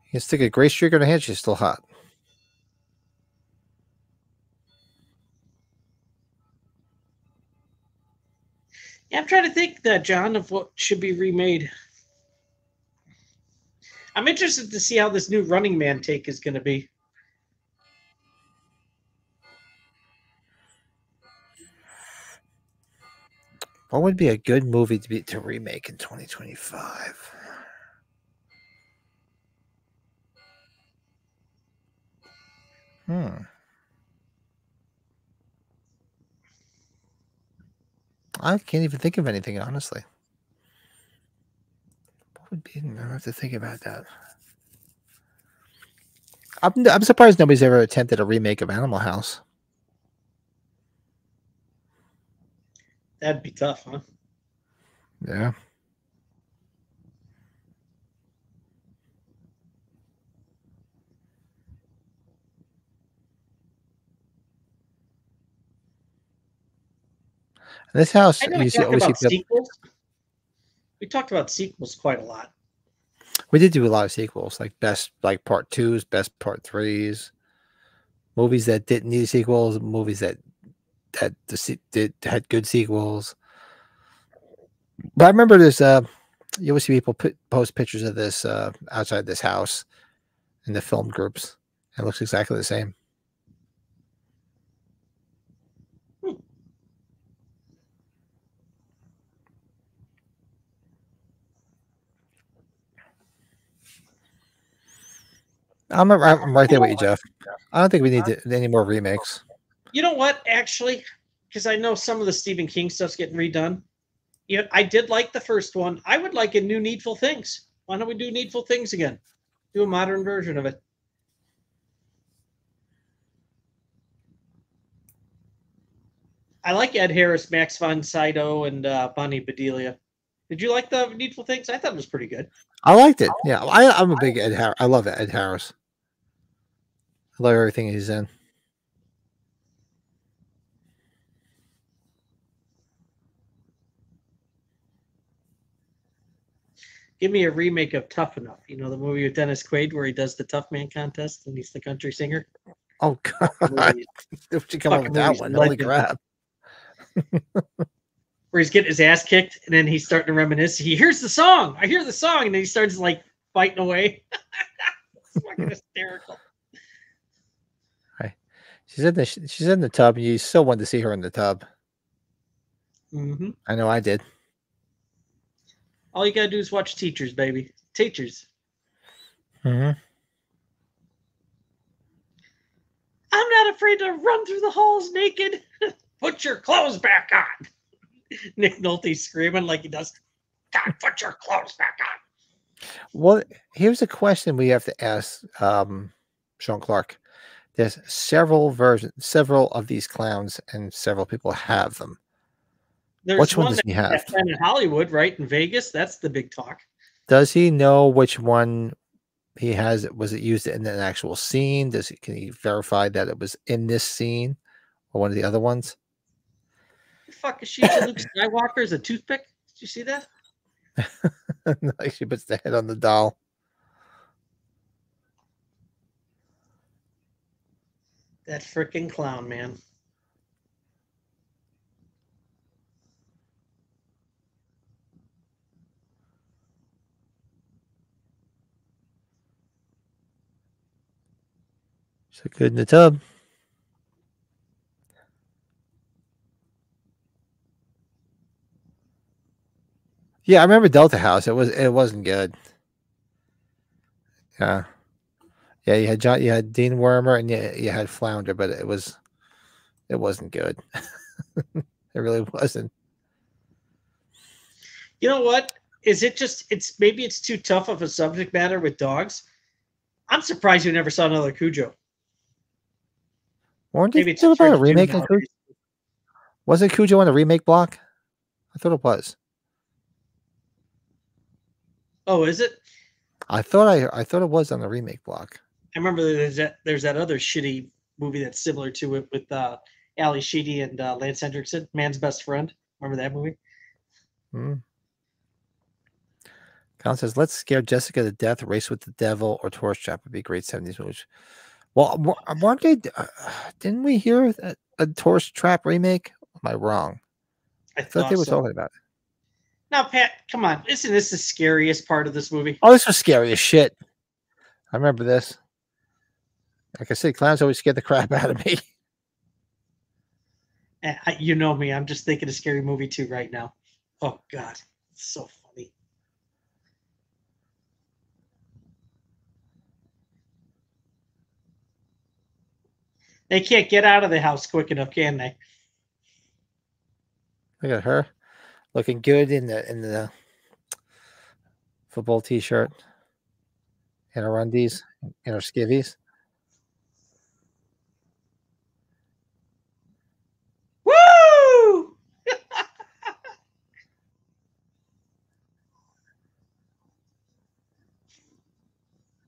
You can stick a gray streak on her hand, she's still hot. Yeah, I'm trying to think, John, of what should be remade. I'm interested to see how this new Running Man take is going to be. What would be a good movie to remake in 2025? I can't even think of anything, honestly. What would be? I have to think about that. I'm surprised nobody's ever attempted a remake of Animal House. That'd be tough, huh? Yeah. This house, I know we talked about sequels. We talked about sequels quite a lot. We did do a lot of sequels, like part 2s, best part 3s, movies that didn't need sequels, movies that had good sequels. But I remember this. You always see people post pictures of this outside this house in the film groups. It looks exactly the same. I'm right there with you, Jeff. I don't think we need any more remakes. You know what, actually? Because I know some of the Stephen King stuff's getting redone. Yeah, I did like the first one. I would like a new Needful Things. Why don't we do Needful Things again? Do a modern version of it. I like Ed Harris, Max von Sydow, and Bonnie Bedelia. Did you like the Needful Things? I thought it was pretty good. I liked it. Yeah, I'm a big Ed Harris. I love Ed Harris. I love everything he's in. Give me a remake of Tough Enough. You know, the movie with Dennis Quaid where he does the Tough Man contest and he's the country singer. Oh, God. Did you come up with that one? Holy crap. Where he's getting his ass kicked and then he's starting to reminisce. He hears the song. I hear the song. And then he starts like fighting away. It's fucking hysterical. Right. She's in the tub. You still wanted to see her in the tub. Mm-hmm. I know I did. All you gotta do is watch Teachers, baby. Teachers. Mm-hmm. I'm not afraid to run through the halls naked. Put your clothes back on. Nick Nolte's screaming like he does. God, put your clothes back on. Well, here's a question we have to ask Sean Clark. There's several of these clowns, and several people have them. There's which one does he have? In Hollywood, right? In Vegas, that's the big talk. Does he know which one he has? Was it used in an actual scene? Can he verify that it was in this scene or one of the other ones? The fuck is she to Luke Skywalker as a toothpick? Did you see that? Like she puts the head on the doll. That freaking clown, man. So good in the tub. Yeah, I remember Delta House. It wasn't good. Yeah. Yeah, you had Dean Wormer and you had Flounder, but it wasn't good. It really wasn't. You know what? Maybe it's too tough of a subject matter with dogs, I'm surprised you never saw another Cujo. Weren't they Maybe it's still a about trend a to do remake of Cujo? nowadays. Was it Cujo on the remake block? I thought it was. Oh, is it? I thought it was on the remake block. I remember there's that other shitty movie that's similar to it with Ali Sheedy and Lance Hendrickson, Man's Best Friend. Remember that movie? Hmm. Colin says, "Let's scare Jessica to death. Race with the Devil or Tourist Trap would be great 70s movies." Well, weren't they? Didn't we hear a Tourist Trap remake? Am I wrong? I I thought they were so. talking about it. Now, Pat, come on. Isn't this the scariest part of this movie? Oh, this was scary as shit. I remember this. Like I said, clowns always scared the crap out of me. You know me. I'm just thinking of Scary Movie 2 right now. Oh, God. It's so funny. They can't get out of the house quick enough, can they? Look at her, looking good in the football t-shirt, in her undies, in her skivvies. Woo!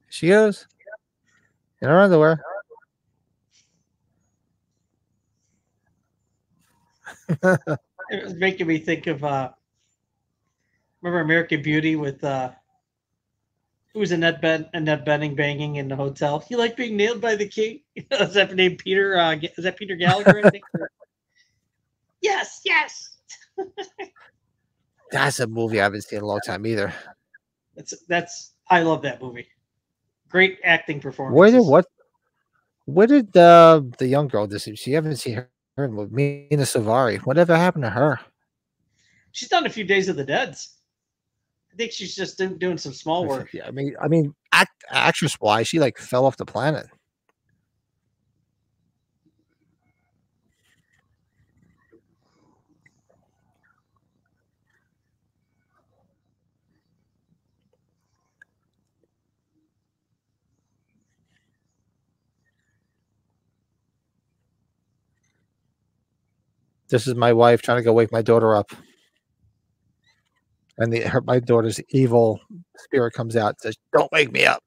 She goes in her underwear. It was making me think of remember American Beauty with who was Annette Bening banging in the hotel? You like being nailed by the king? Is that named Peter? Is that Peter Gallagher? I think. Yes, yes. That's a movie I haven't seen in a long time either. That's. I love that movie. Great acting Where performances. did Where did the young girl disappear? She haven't seen her in with Mina Savari. Whatever happened to her? She's done a few Days of the Deads. I think she's just doing some small work. Yeah, actress wise, she like fell off the planet. This is my wife trying to go wake my daughter up, and my daughter's evil spirit comes out and says, "Don't wake me up."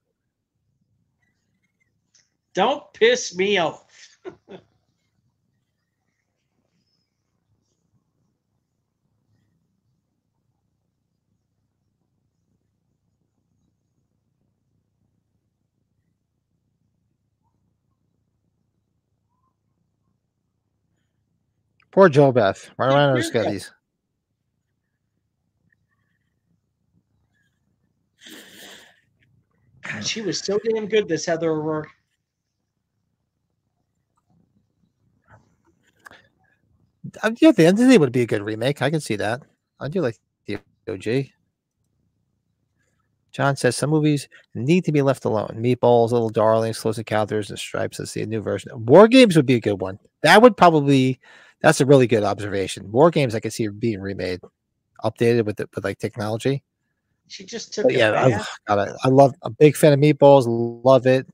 Don't piss me off. Poor Joe Beth, right Good around her for you. skivvies. God, she was so damn good, this Heather O'Rourke. Yeah, the Entity would be a good remake. I can see that. I do like the OG. John says some movies need to be left alone. Meatballs, Little Darlings, Close Encounters, and Stripes. Let's see a new version. War Games would be a good one. That's a really good observation. War Games I could see being remade, updated with like technology. She just took But a yeah, bath. I'm a big fan of Meatballs. Love it.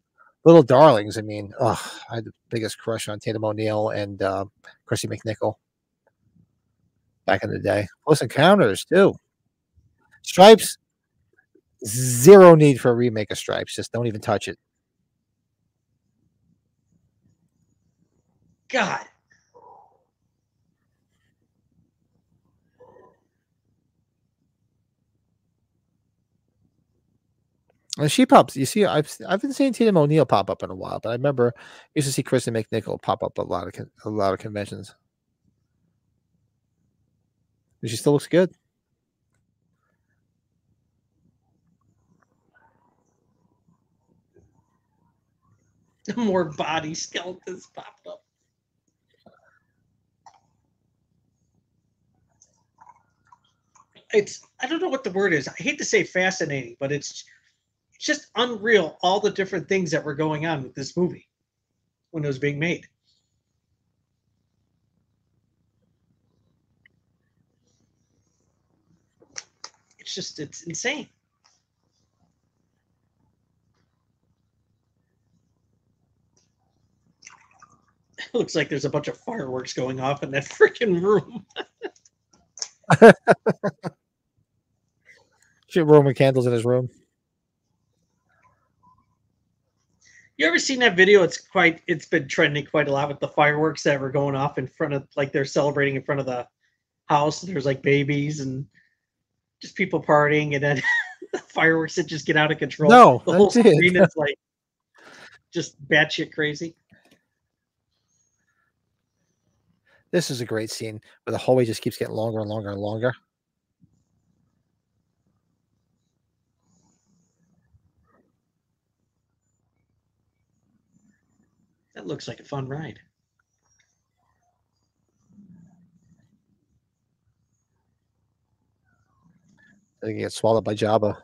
Little Darlings. I mean, I had the biggest crush on Tatum O'Neal and Chrissy McNichol back in the day. Close Encounters too. Stripes. Zero need for a remake of Stripes. Just don't even touch it. God. And she pops. You see, I've been seeing Tatum O'Neal pop up in a while, but I remember I used to see Kristen McNichol pop up a lot of conventions. And she still looks good. More body skeletons popped up. I don't know what the word is. I hate to say fascinating, but it's just unreal all the different things that were going on with this movie when it was being made. It's insane. looks like there's a bunch of fireworks going off in that freaking room. Should Roman candles in his room. You ever seen that video? It's been trending quite a lot with the fireworks that were going off in front of, like, they're celebrating in front of the house. There's like babies and just people partying, and then the fireworks that just get out of control. No, the whole that's it. screen is like just batshit crazy. This is a great scene where the hallway just keeps getting longer and longer and longer. That looks like a fun ride. They get swallowed by Jabba.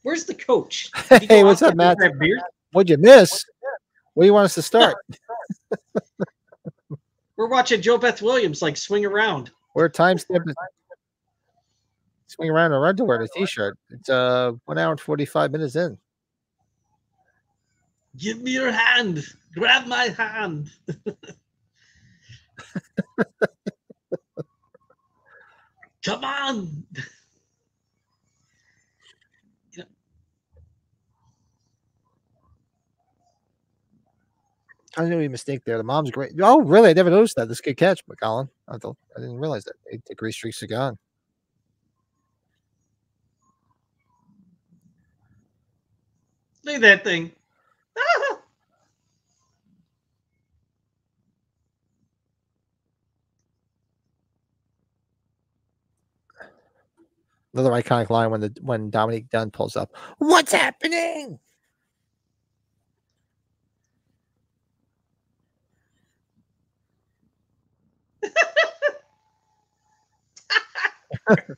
Where's the coach? Did he Hey, go what's out up, there to Matt? grab beer? What'd you miss? Where do you want us to start? We're watching Joe Beth Williams like swing around. We're timestamp. Swing around in our underwear and a t-shirt. It's 1 hour and 45 minutes in. Give me your hand. Grab my hand. Come on. I knew a mistake there. The mom's great. Oh, really? I never noticed that. This good catch, McCollum. I didn't realize that. The grease streaks are gone. Look at that thing. Another iconic line when Dominique Dunn pulls up. What's happening?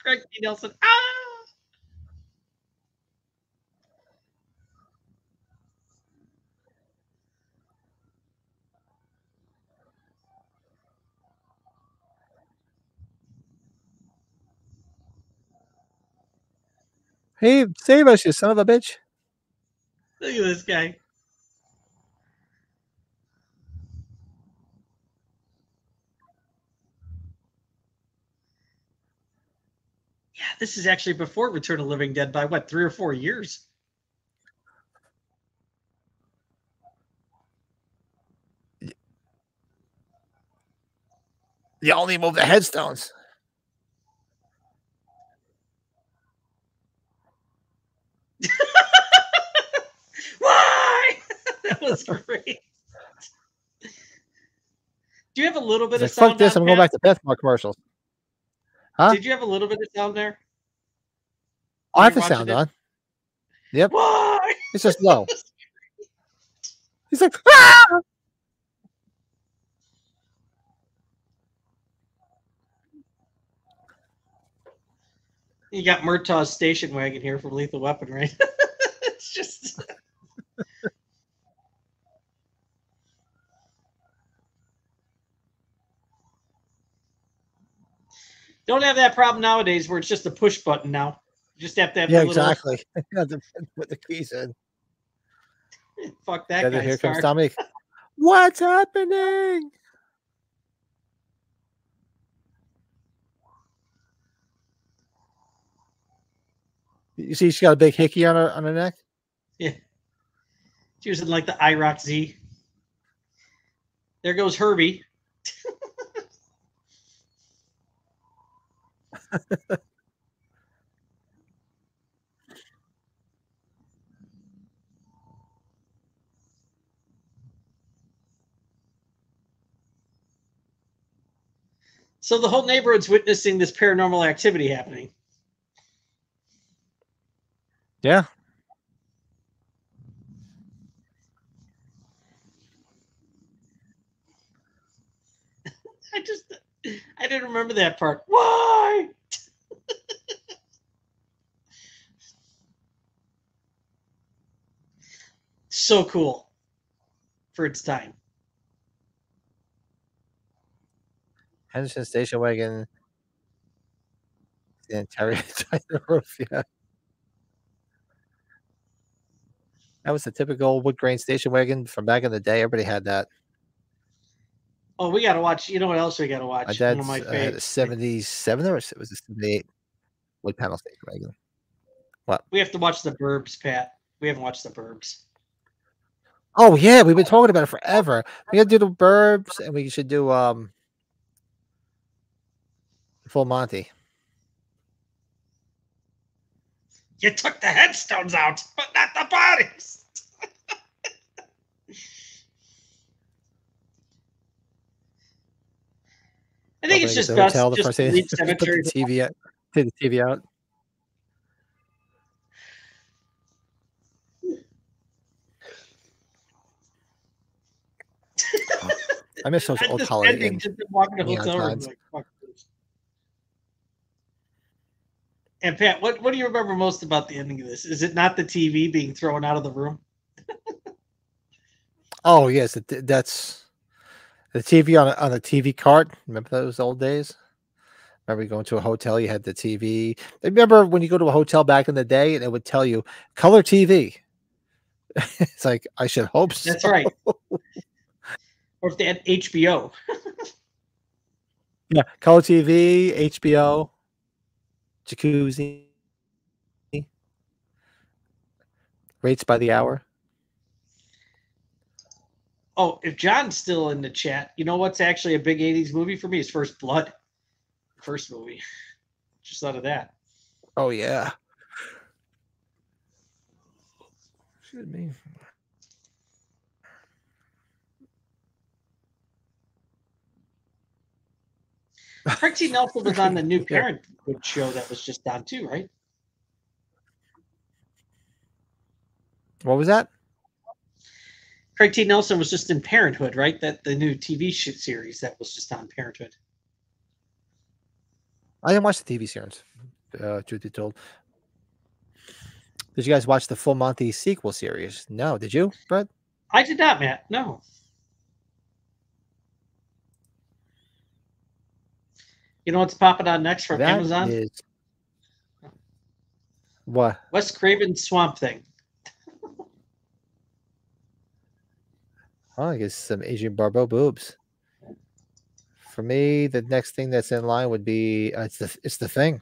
Craig T. Nelson. Ah! Hey, save us, you son of a bitch. Look at this guy. Yeah, this is actually before Return of the Living Dead by what, 3 or 4 years? You only move the headstones. Why? That was great. Do you have a little bit of Like, sound? fuck this, on, I'm going Pat? back to Bethmore commercials. Huh? Did you have a little bit of sound there? I have the You're watching sound it? on. Yep. Why? It's just low. He's like, ah! You got Murtaugh's station wagon here from Lethal Weapon, right? It's just. Don't have that problem nowadays where it's just a push button now. You just have to have Yeah, the little. exactly. You have to put the keys in. Fuck that And then guy's here comes car. Dominic. What's happening? You see, she's got a big hickey on her neck. Yeah. She was in like the IROC Z. There goes Herbie. So the whole neighborhood's witnessing this paranormal activity happening. Yeah. I didn't remember that part. Why? So cool for its time. Henderson station wagon. The entire inside the roof. Yeah. That was the typical wood grain station wagon from back in the day. Everybody had that. Oh, we gotta watch. You know what else we gotta watch? My One of dad's my had a favorites. 77 or was it 78 wood panel steak regular. What? We have to watch The Burbs, Pat. We haven't watched The Burbs. Oh yeah, we've been talking about it forever. We gotta do the Burbs, and we should do Full Monty. You took the headstones out, but not the bodies. I think it's just best hotel the just first to day. leave Put cemetery. the TV out. Take the TV out. Oh, I miss those old Holiday Inn walking to neon hotel room, signs. like, fuck this. And Pat, what do you remember most about the ending of this? Is it not the TV being thrown out of the room? Oh yes, that's the TV on a TV cart. Remember those old days? Remember you going to a hotel, you had the TV. Remember when you go to a hotel back in the day and it would tell you color TV? It's like, I should hope so. That's right. Or if they had HBO. Yeah, color TV, HBO, jacuzzi, rates by the hour. Oh, if John's still in the chat, you know what's actually a big 80s movie for me is First Blood. First movie. Just thought of that. Oh yeah. Excuse me. Craig T. Nelson was on the new Parenthood show that was just on too, right? What was that? Craig T. Nelson was just in Parenthood, right? That the new TV series that was just on Parenthood. I didn't watch the TV series, truth be told. Did you guys watch the Full Monty sequel series? No, did you, Brett? I did not, Matt. No. You know what's popping on next from Amazon? Is... What? Wes Craven's Swamp Thing. Oh, I guess some Adrian Barbeau boobs. For me, the next thing that's in line would be it's the Thing.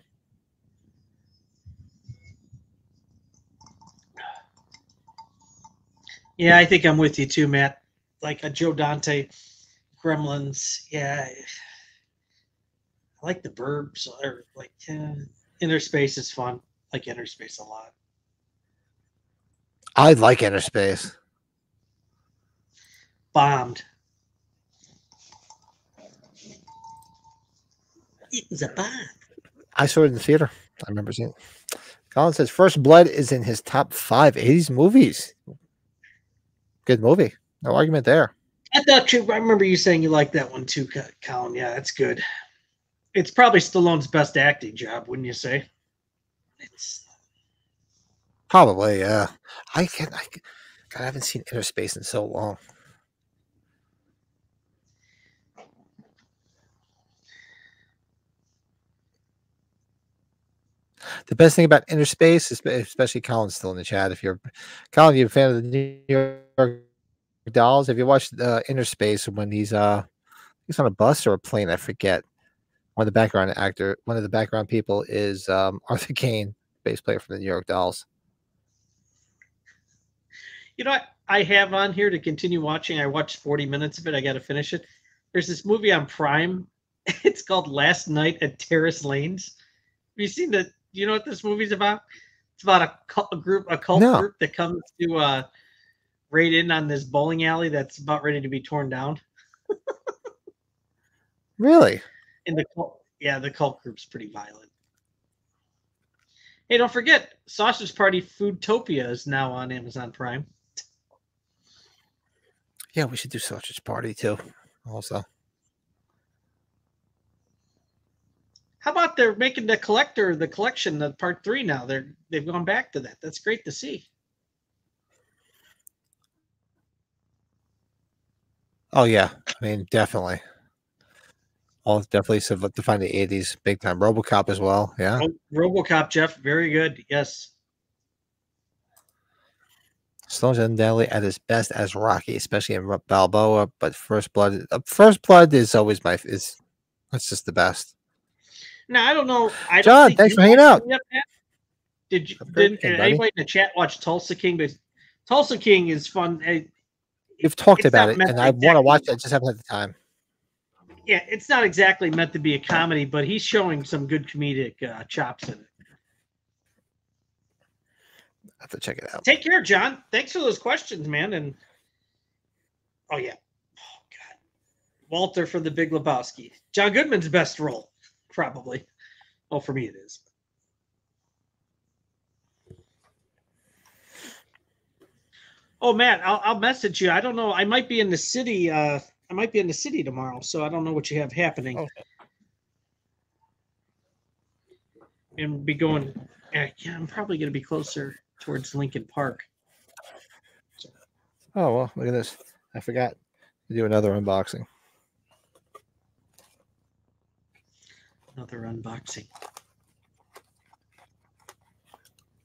Yeah, I think I'm with you too, Matt. Like a Joe Dante, Gremlins. Yeah, I like the Burbs. Or like Inner Space is fun. I like Inner Space a lot. I like Inner Space. Bombed. It was a bomb. I saw it in the theater. I remember seeing it. Colin says First Blood is in his top 5 80s movies. Good movie. No argument there. I remember you saying you liked that one too, Colin. Yeah, that's good. It's probably Stallone's best acting job, wouldn't you say? It's Probably, yeah. God, I haven't seen Inner Space in so long. The best thing about Inner Space, especially Colin's still in the chat. If you're Colin, you're a fan of the New York Dolls. Have you watched Inner Space when he's on a bus or a plane? I forget. One of the background people is Arthur Kane, bass player from the New York Dolls. You know what I have on here to continue watching? I watched 40 minutes of it. I got to finish it. There's this movie on Prime. It's called Last Night at Terrace Lanes. Have you seen the? Do you know what this movie's about? It's about a cult group that comes to raid in on this bowling alley that's about ready to be torn down. Really? And the cult group's pretty violent. Hey, don't forget, Sausage Party Foodtopia is now on Amazon Prime. Yeah, we should do Sausage Party too. Also, how about they're making the collection, the part 3 now? They've gone back to that. That's great to see. oh yeah, I mean definitely. I'll definitely define the 80s big time. RoboCop as well. Yeah. RoboCop, Jeff, very good. Yes. Stallone's undoubtedly at his best as Rocky, especially in Balboa. But First Blood is always that's just the best. Now I don't know. I don't John, think thanks you for hanging watched out. it yet, Pat. Have a great Did weekend, buddy. anybody in the chat watch Tulsa King? But Tulsa King is fun. We've talked It's about not it, meant and to I want to watch exactly- it. I just haven't had the time. Yeah, it's not exactly meant to be a comedy, but he's showing some good comedic chops in it. I have to check it out. Take care, John. Thanks for those questions, man. And oh yeah, oh god, Walter for the Big Lebowski. John Goodman's best role, probably. Well, for me it is. Oh, Matt, I'll message you. I don't know. I might be in the city. I might be in the city tomorrow, so I don't know what you have happening. Okay. And be going. Yeah, I'm probably going to be closer towards Lincoln Park. Oh well, look at this. I forgot to do another unboxing. Another unboxing.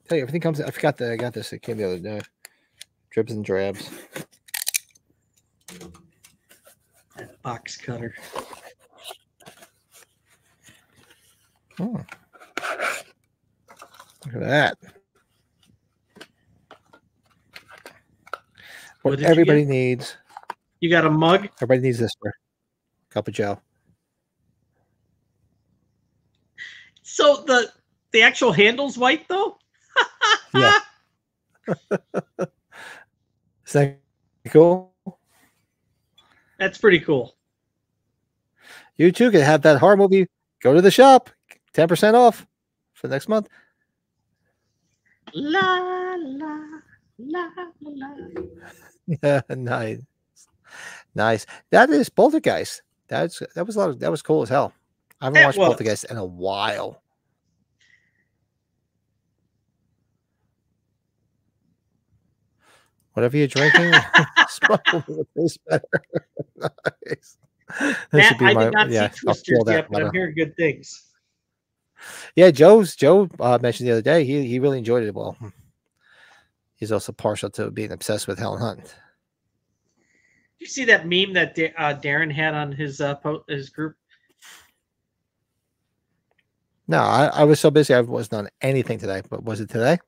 Tell you, everything comes. I forgot that I got this. It came the other day. Dribs and drabs. That box cutter. Oh. Look at that. What did you everybody get? needs. You got a mug? Everybody needs this for cup of Joe. So the actual handle's white though? Yeah. Is that cool? That's pretty cool. You too can have that horror movie. Go to the shop. 10% off for next month. La la la la. Yeah, nice. That is Poltergeist. That was cool as hell. I haven't That watched was. Poltergeist in a while. Whatever you're drinking, smoke will taste better. Nice. That Matt, should be I my did not yeah. see I'll Twisters feel that yet, but I'm better. hearing good things. Yeah, Joe mentioned the other day he really enjoyed it. Well, he's also partial to being obsessed with Helen Hunt. Did you see that meme that Darren had on his group? No, I was so busy I wasn't on anything today. But was it today?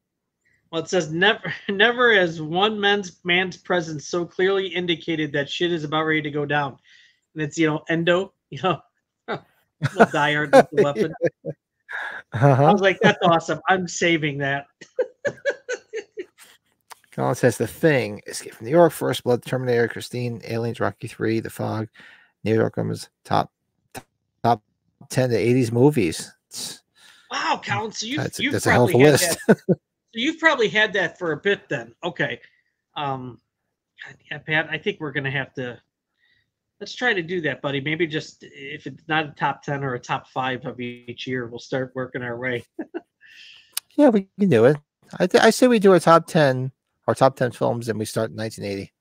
Well, it says never has one man's presence so clearly indicated that shit is about ready to go down. And it's Endo, little diehard with the weapon. I was like, that's awesome. I'm saving that. Colin says The Thing, Escape from New York, First Blood, Terminator, Christine, Aliens, Rocky 3, The Fog, New York was top 10 to 80s movies. Wow, Colin. So That's you've a hell of a probably had list. that. So you've probably had that for a bit then. Okay. Yeah, Pat, I think we're gonna have to let's try to do that, buddy. Maybe just if it's not a top 10 or a top 5 of each year, we'll start working our way. Yeah, we can do it. I say we do our top 10 films and we start in 1980.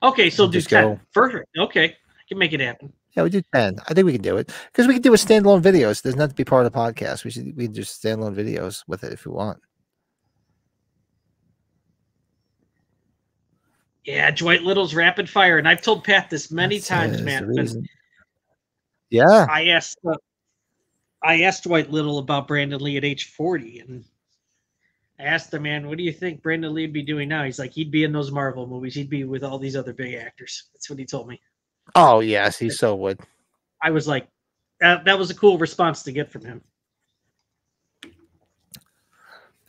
Okay, so And do just 10. go. Perfect. Okay. I can make it happen. Yeah, we do 10. I think we can do it because we can do a standalone videos. It doesn't have to be part of the podcast. We can do standalone videos with it if we want. Yeah, Dwight Little's rapid fire, and I've told Pat this many That's times, the man. reason. Yeah. I asked Dwight Little about Brandon Lee at age 40, and I asked him, man, what do you think Brandon Lee would be doing now? He's like, he'd be in those Marvel movies. He'd be with all these other big actors. That's what he told me. Oh yes, he so would. I was like, that was a cool response to get from him.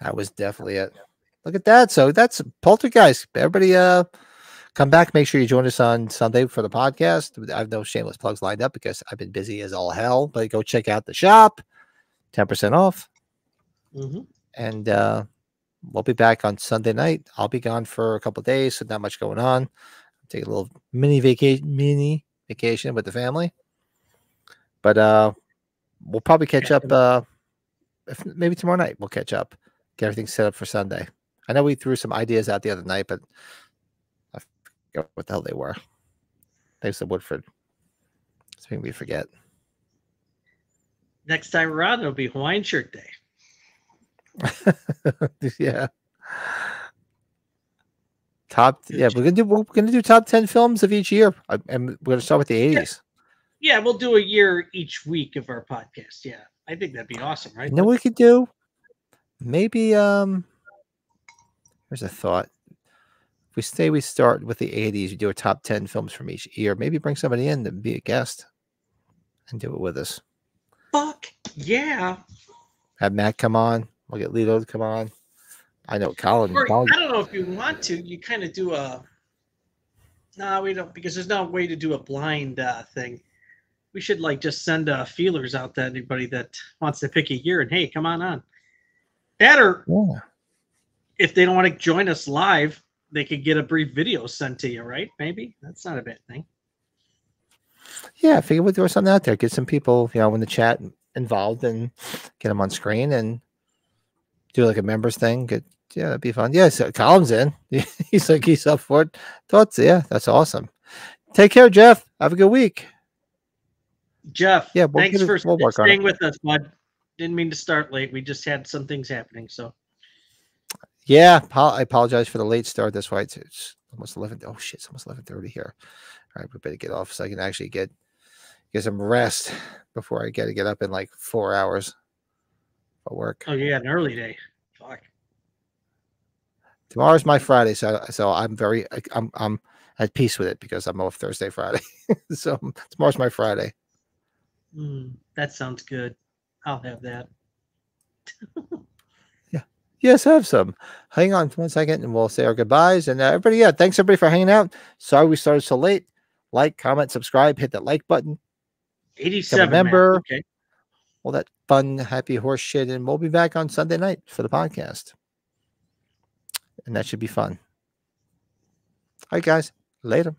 That was definitely it. Look at that. So that's Poltergeist. Everybody come back. Make sure you join us on Sunday for the podcast. I have no shameless plugs lined up because I've been busy as all hell. But go check out the shop. 10% off. Mm-hmm. And we'll be back on Sunday night. I'll be gone for a couple of days, so not much going on. Take a little mini vacation with the family. But we'll probably catch up maybe tomorrow night. We'll catch up. Get everything set up for Sunday. I know we threw some ideas out the other night, but I forgot what the hell they were. Thanks to Woodford. It's making me forget. Next time around, it'll be Hawaiian Shirt Day. Yeah. We're gonna do top 10 films of each year, and we're gonna start with the 80s. Yeah, we'll do a year each week of our podcast. Yeah, I think that'd be awesome, right? You know what we could do? Maybe here's a thought. If we start with the 80s, we do a top 10 films from each year. Maybe bring somebody in to be a guest and do it with us. Fuck yeah! Have Matt come on. We'll get Lito to come on. I know Colin. Or, I don't know if you want to. You kind of do a. No, we don't, because there's no way to do a blind thing. We should just send feelers out to anybody that wants to pick a year and hey, come on. That or if they don't want to join us live, they could get a brief video sent to you, right? Maybe that's not a bad thing. Yeah, I figure we'll do something out there. Get some people, in the chat involved and get them on screen and do a members thing. That'd be fun. Yeah, so Colin's in. He's up for it. That's awesome. Take care, Jeff. Have a good week. Jeff, thanks for staying with us, bud. Didn't mean to start late. We just had some things happening. So, yeah, I apologize for the late start. That's why it's almost 11. Oh shit, it's almost 11:30 here. All right, we better get off so I can actually get some rest before I get up in 4 hours for work. Oh, you got an early day. Fuck. Tomorrow's my Friday, so I'm at peace with it because I'm off Thursday, Friday. So tomorrow's my Friday. That sounds good. I'll have that. Yeah. Yes, have some. Hang on for 1 second and we'll say our goodbyes. And everybody, thanks everybody for hanging out. Sorry we started so late. Like, comment, subscribe, hit that like button. 87 member. Okay. All that fun, happy horse shit. And we'll be back on Sunday night for the podcast. And that should be fun. All right, guys. Later.